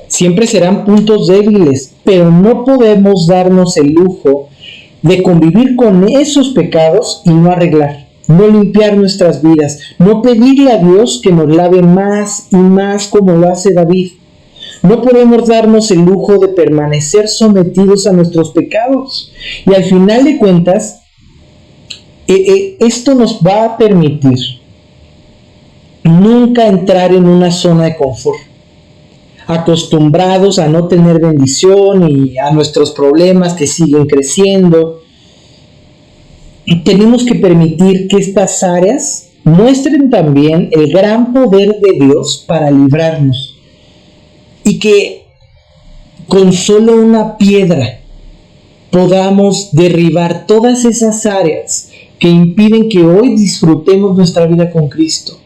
Siempre serán puntos débiles, pero no podemos darnos el lujo de convivir con esos pecados y no arreglar, no limpiar nuestras vidas, no pedirle a Dios que nos lave más y más como lo hace David. No podemos darnos el lujo de permanecer sometidos a nuestros pecados. Y al final de cuentas, esto nos va a permitir nunca entrar en una zona de confort, acostumbrados a no tener bendición y a nuestros problemas que siguen creciendo. Tenemos que permitir que estas áreas muestren también el gran poder de Dios para librarnos, y que con solo una piedra podamos derribar todas esas áreas que impiden que hoy disfrutemos nuestra vida con Cristo,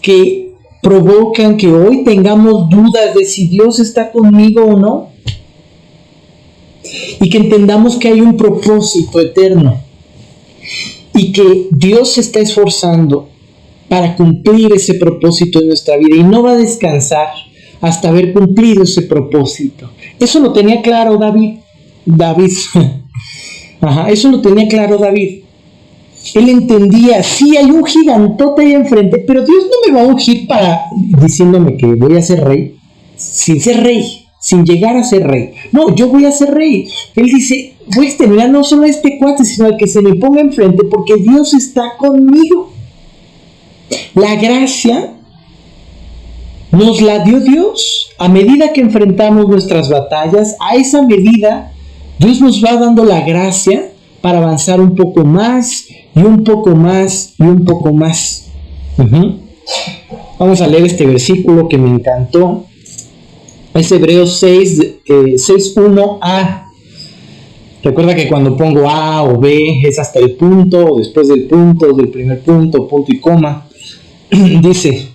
que provocan que hoy tengamos dudas de si Dios está conmigo o no, y que entendamos que hay un propósito eterno y que Dios se está esforzando para cumplir ese propósito en nuestra vida y no va a descansar hasta haber cumplido ese propósito. Eso lo tenía claro David. Eso lo tenía claro David. Él entendía, sí, hay un gigantote ahí enfrente, pero Dios no me va a ungir diciéndome que voy a ser rey, sin ser rey, sin llegar a ser rey. No, yo voy a ser rey. Él dice, voy a exterminar no solo a este cuate, sino al que se me ponga enfrente, porque Dios está conmigo. La gracia nos la dio Dios. A medida que enfrentamos nuestras batallas, a esa medida Dios nos va dando la gracia para avanzar un poco más y un poco más y un poco más. Vamos a leer este versículo que me encantó. Es Hebreos 6:1a. Recuerda que cuando pongo A o B es hasta el punto, o después del punto, del primer punto, punto y coma. Dice,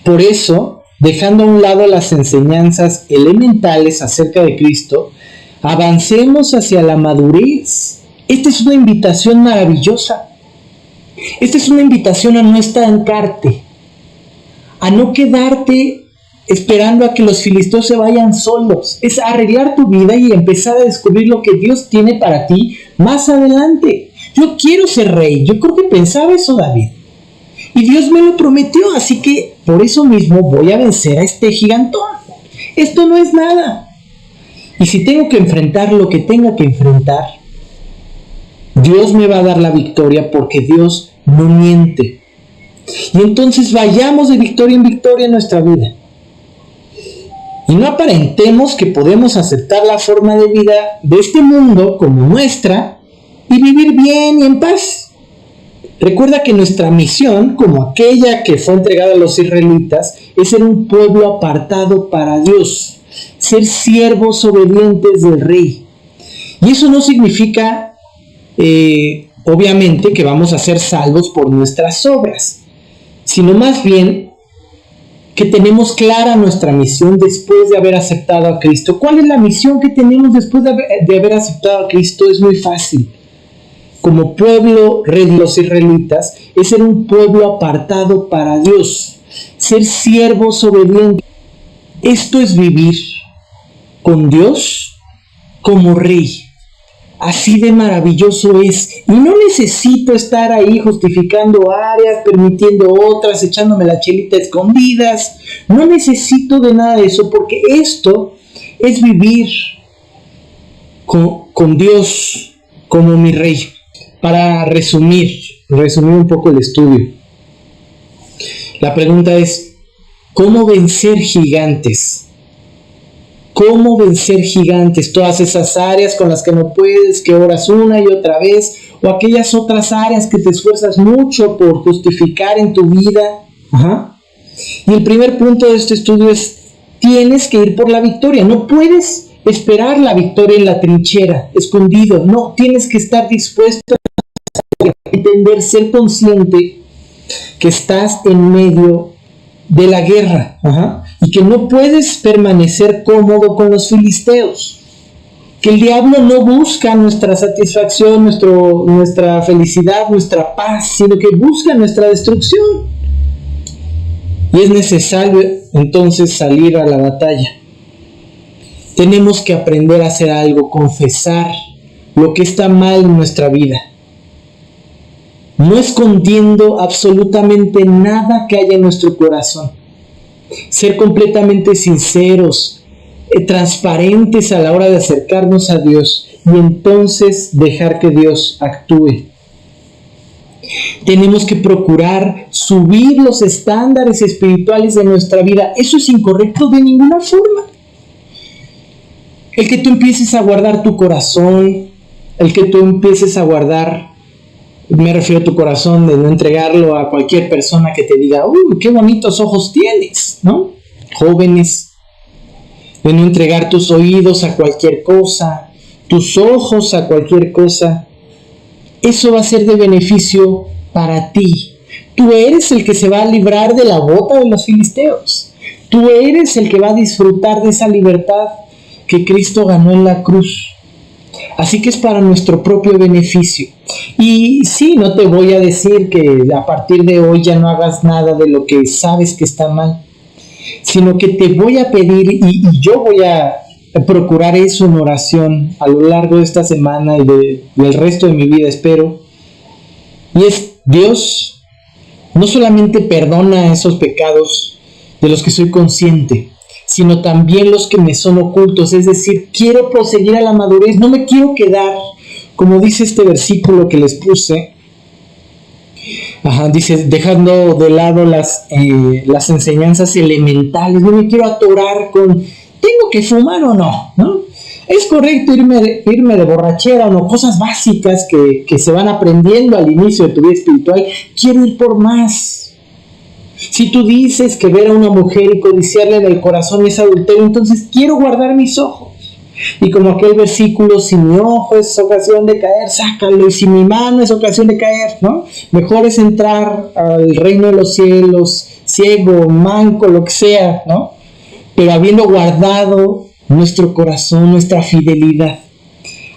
por eso, dejando a un lado las enseñanzas elementales acerca de Cristo, avancemos hacia la madurez. Esta es una invitación maravillosa. Esta es una invitación a no estancarte, a no quedarte esperando a que los filisteos se vayan solos. Es arreglar tu vida y empezar a descubrir lo que Dios tiene para ti más adelante. Yo quiero ser rey. Yo creo que pensaba eso David. Y Dios me lo prometió, así que por eso mismo voy a vencer a este gigantón. Esto no es nada. Y si tengo que enfrentar lo que tenga que enfrentar, Dios me va a dar la victoria porque Dios no miente. Y entonces vayamos de victoria en victoria en nuestra vida. Y no aparentemos que podemos aceptar la forma de vida de este mundo como nuestra y vivir bien y en paz. Recuerda que nuestra misión, como aquella que fue entregada a los israelitas, es ser un pueblo apartado para Dios, ser siervos obedientes del Rey. Y eso no significa, obviamente, que vamos a ser salvos por nuestras obras, sino más bien que tenemos clara nuestra misión después de haber aceptado a Cristo. ¿Cuál es la misión que tenemos después de haber aceptado a Cristo? Es muy fácil. Como pueblo de los israelitas, es ser un pueblo apartado para Dios, ser siervos obedientes. Esto es vivir con Dios como Rey. Así de maravilloso es. Y no necesito estar ahí justificando áreas, permitiendo otras, echándome la chelita a escondidas. No necesito de nada de eso, porque esto es vivir con Dios como mi Rey. Para resumir un poco el estudio, la pregunta es: ¿cómo vencer gigantes? ¿Cómo vencer gigantes? Todas esas áreas con las que no puedes, que oras una y otra vez, o aquellas otras áreas que te esfuerzas mucho por justificar en tu vida. Y el primer punto de este estudio es: tienes que ir por la victoria. No puedes esperar la victoria en la trinchera, escondido. No, tienes que estar dispuesto a entender, ser consciente que estás en medio de la guerra, y que no puedes permanecer cómodo con los filisteos, que el diablo no busca nuestra satisfacción, nuestra felicidad, nuestra paz, sino que busca nuestra destrucción. Y es necesario entonces salir a la batalla. Tenemos que aprender a hacer algo, confesar lo que está mal en nuestra vida, no escondiendo absolutamente nada que haya en nuestro corazón. Ser completamente sinceros, transparentes a la hora de acercarnos a Dios, y entonces dejar que Dios actúe. Tenemos que procurar subir los estándares espirituales de nuestra vida. Eso es incorrecto de ninguna forma. El que tú empieces a guardar tu corazón, el que tú empieces a guardar, me refiero a tu corazón, de no entregarlo a cualquier persona que te diga: ¡uy, qué bonitos ojos tienes!, ¿no? Jóvenes, de no entregar tus oídos a cualquier cosa, tus ojos a cualquier cosa. Eso va a ser de beneficio para ti. Tú eres el que se va a librar de la bota de los filisteos. Tú eres el que va a disfrutar de esa libertad que Cristo ganó en la cruz. Así que es para nuestro propio beneficio. Y sí, no te voy a decir que a partir de hoy ya no hagas nada de lo que sabes que está mal, sino que te voy a pedir, y yo voy a procurar eso en oración a lo largo de esta semana y del resto de mi vida, espero. Y es: Dios, no solamente perdona esos pecados de los que soy consciente, sino también los que me son ocultos. Es decir, quiero proseguir a la madurez, no me quiero quedar, como dice este versículo que les puse, dice, dejando de lado las enseñanzas elementales. No me quiero atorar con, ¿tengo que fumar o no? ¿Es correcto irme de borrachera o no? Cosas básicas que se van aprendiendo al inicio de tu vida espiritual. Quiero ir por más. Si tú dices que ver a una mujer y codiciarle en el corazón es adulterio, entonces quiero guardar mis ojos. Y como aquel versículo: si mi ojo es ocasión de caer, sácalo, y si mi mano es ocasión de caer, ¿no? Mejor es entrar al reino de los cielos ciego, manco, lo que sea, ¿no? Pero habiendo guardado nuestro corazón, nuestra fidelidad,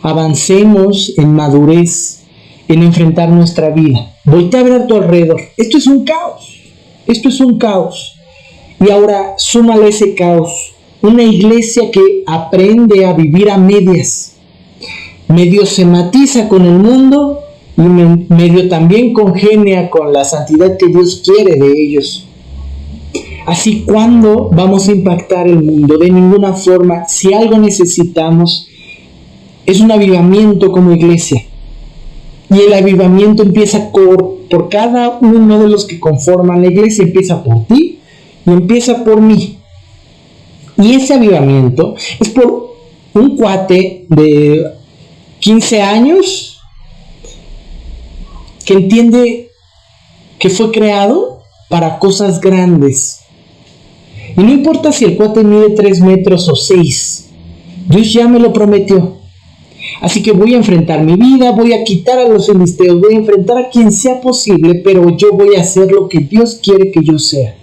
avancemos en madurez, en enfrentar nuestra vida. Voltea a ver a tu alrededor. Esto es un caos. Y ahora súmale ese caos una iglesia que aprende a vivir a medias. Medio se matiza con el mundo y medio también congenia con la santidad que Dios quiere de ellos. Así, ¿cuándo vamos a impactar el mundo? De ninguna forma. Si algo necesitamos, es un avivamiento como iglesia. Y el avivamiento empieza por cada uno de los que conforman la iglesia. Empieza por ti y empieza por mí. Y ese avivamiento es por un cuate de 15 años que entiende que fue creado para cosas grandes. Y no importa si el cuate mide 3 metros o 6, Dios ya me lo prometió. Así que voy a enfrentar mi vida, voy a quitar a los filisteos, voy a enfrentar a quien sea posible, pero yo voy a hacer lo que Dios quiere que yo sea.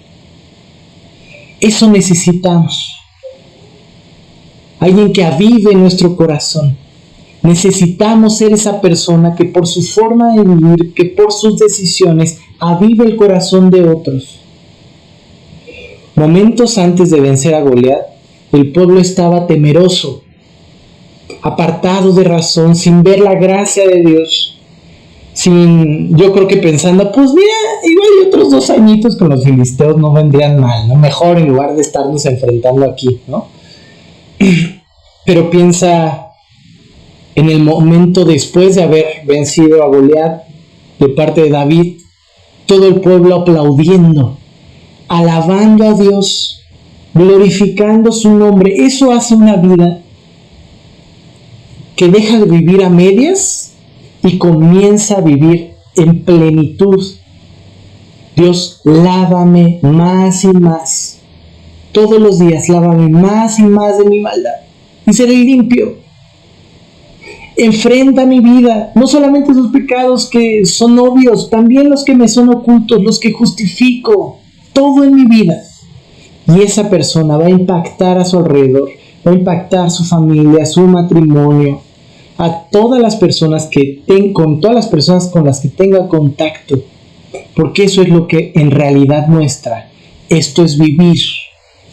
Eso necesitamos. Alguien que avive nuestro corazón. Necesitamos ser esa persona que por su forma de vivir, que por sus decisiones, avive el corazón de otros. Momentos antes de vencer a Goliat, el pueblo estaba temeroso, apartado de razón, sin ver la gracia de Dios. Yo creo que pensando, pues mira, igual y otros 2 añitos con los filisteos no vendrían mal, ¿no? Mejor en lugar de estarnos enfrentando aquí, ¿no? Pero piensa en el momento después de haber vencido a Goliat de parte de David, todo el pueblo aplaudiendo, alabando a Dios, glorificando su nombre. Eso hace una vida que deja de vivir a medias y comienza a vivir en plenitud. Dios, lávame más y más. Todos los días lávame más y más de mi maldad y seré limpio. Enfrenta mi vida, no solamente los pecados que son obvios, también los que me son ocultos, los que justifico, todo en mi vida. Y esa persona va a impactar a su alrededor, va a impactar su familia, su matrimonio, a todas las personas con todas las personas con las que tenga contacto, porque eso es lo que en realidad muestra. Esto es vivir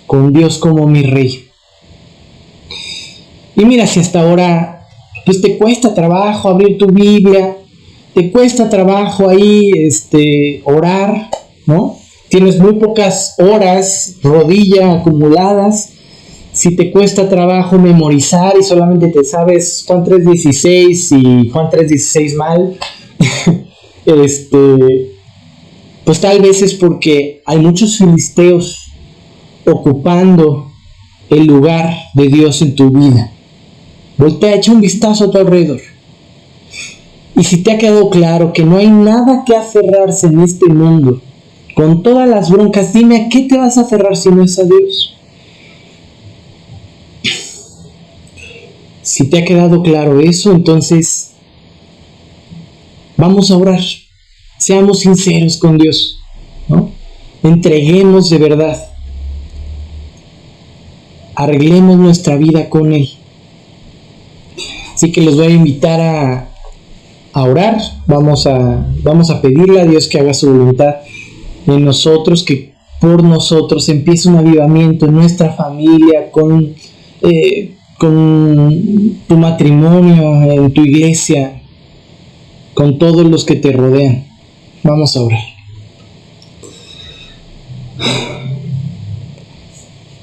con Dios como mi Rey. Y mira, si hasta ahora pues te cuesta trabajo abrir tu Biblia, te cuesta trabajo ahí orar, ¿no? Tienes muy pocas horas rodilla acumuladas. Si te cuesta trabajo memorizar y solamente te sabes Juan 3:16 y Juan 3:16 mal, pues tal vez es porque hay muchos filisteos ocupando el lugar de Dios en tu vida. Voltea, echa un vistazo a tu alrededor. Y si te ha quedado claro que no hay nada que aferrarse en este mundo, con todas las broncas, dime a qué te vas a aferrar si no es a Dios. Si te ha quedado claro eso, entonces vamos a orar. Seamos sinceros con Dios, ¿no? Entreguemos de verdad. Arreglemos nuestra vida con Él. Así que les voy a invitar a orar. Vamos a pedirle a Dios que haga su voluntad en nosotros, que por nosotros empiece un avivamiento en nuestra familia, con tu matrimonio, en tu iglesia, con todos los que te rodean. Vamos a orar.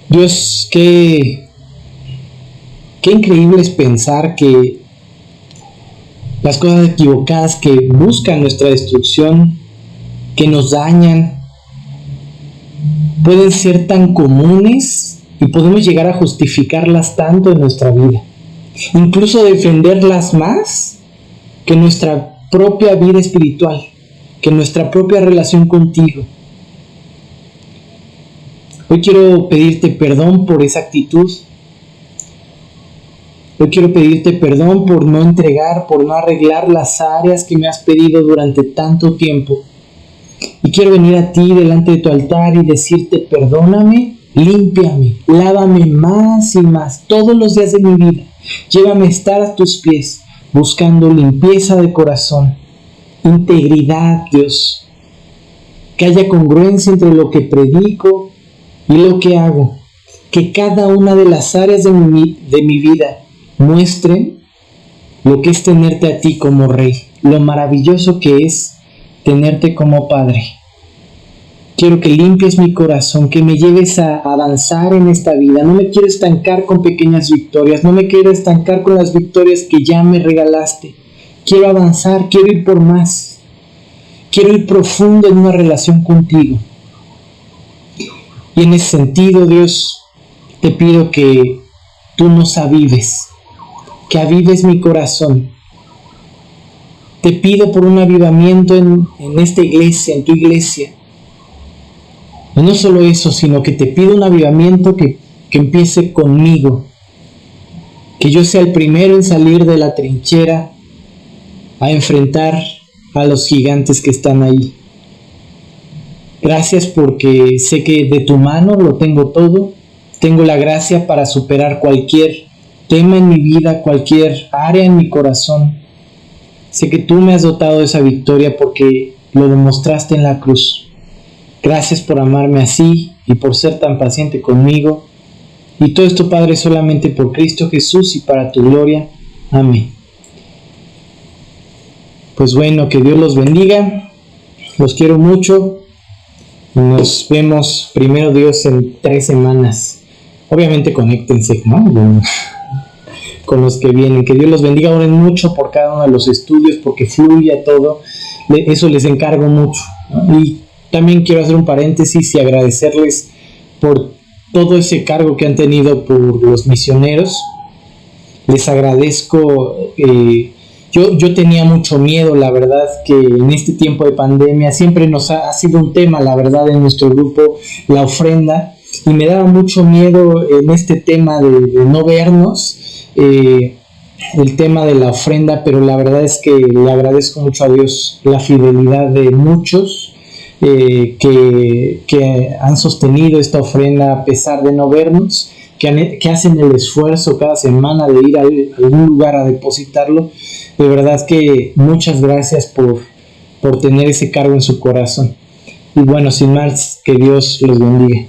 Dios, qué increíble es pensar que las cosas equivocadas que buscan nuestra destrucción, que nos dañan, pueden ser tan comunes y podemos llegar a justificarlas tanto en nuestra vida, incluso defenderlas más que nuestra propia vida espiritual, que nuestra propia relación contigo. Hoy quiero pedirte perdón por esa actitud. Hoy quiero pedirte perdón por no entregar, por no arreglar las áreas que me has pedido durante tanto tiempo. Y quiero venir a ti delante de tu altar y decirte, perdóname, límpiame, lávame más y más todos los días de mi vida. Llévame a estar a tus pies, buscando limpieza de corazón, integridad, Dios. Que haya congruencia entre lo que predico y lo que hago. Que cada una de las áreas de mi vida muestren lo que es tenerte a ti como Rey, lo maravilloso que es tenerte como Padre. Quiero que limpies mi corazón, que me lleves a avanzar en esta vida. No me quiero estancar con pequeñas victorias, no me quiero estancar con las victorias que ya me regalaste. quiero avanzar, quiero ir por más, quiero ir profundo en una relación contigo. Y en ese sentido, Dios, te pido que tú nos avives, que avives mi corazón. Te pido por un avivamiento en esta iglesia, en tu iglesia. Y no solo eso, sino que te pido un avivamiento que empiece conmigo. Que yo sea el primero en salir de la trinchera a enfrentar a los gigantes que están ahí. Gracias porque sé que de tu mano lo tengo todo. Tengo la gracia para superar cualquier tema en mi vida, cualquier área en mi corazón. Sé que tú me has dotado de esa victoria porque lo demostraste en la cruz. Gracias por amarme así y por ser tan paciente conmigo. Y todo esto, Padre, solamente por Cristo Jesús y para tu gloria. Amén. Pues bueno, que Dios los bendiga. Los quiero mucho. Nos vemos, primero Dios, en 3 semanas. Obviamente conéctense, ¿no? Con los que vienen. Que Dios los bendiga. Oren mucho por cada uno de los estudios porque fluya todo. Eso les encargo mucho, ¿no? Y también quiero hacer un paréntesis y agradecerles por todo ese cargo que han tenido por los misioneros. Les agradezco. Yo tenía mucho miedo, la verdad, que en este tiempo de pandemia siempre nos ha sido un tema, la verdad, en nuestro grupo, la ofrenda, y me daba mucho miedo en este tema de no vernos, el tema de la ofrenda, pero la verdad es que le agradezco mucho a Dios la fidelidad de muchos que han sostenido esta ofrenda a pesar de no vernos, que hacen el esfuerzo cada semana de ir a algún lugar a depositarlo. De verdad que muchas gracias por tener ese cargo en su corazón. Y bueno, sin más, que Dios los bendiga.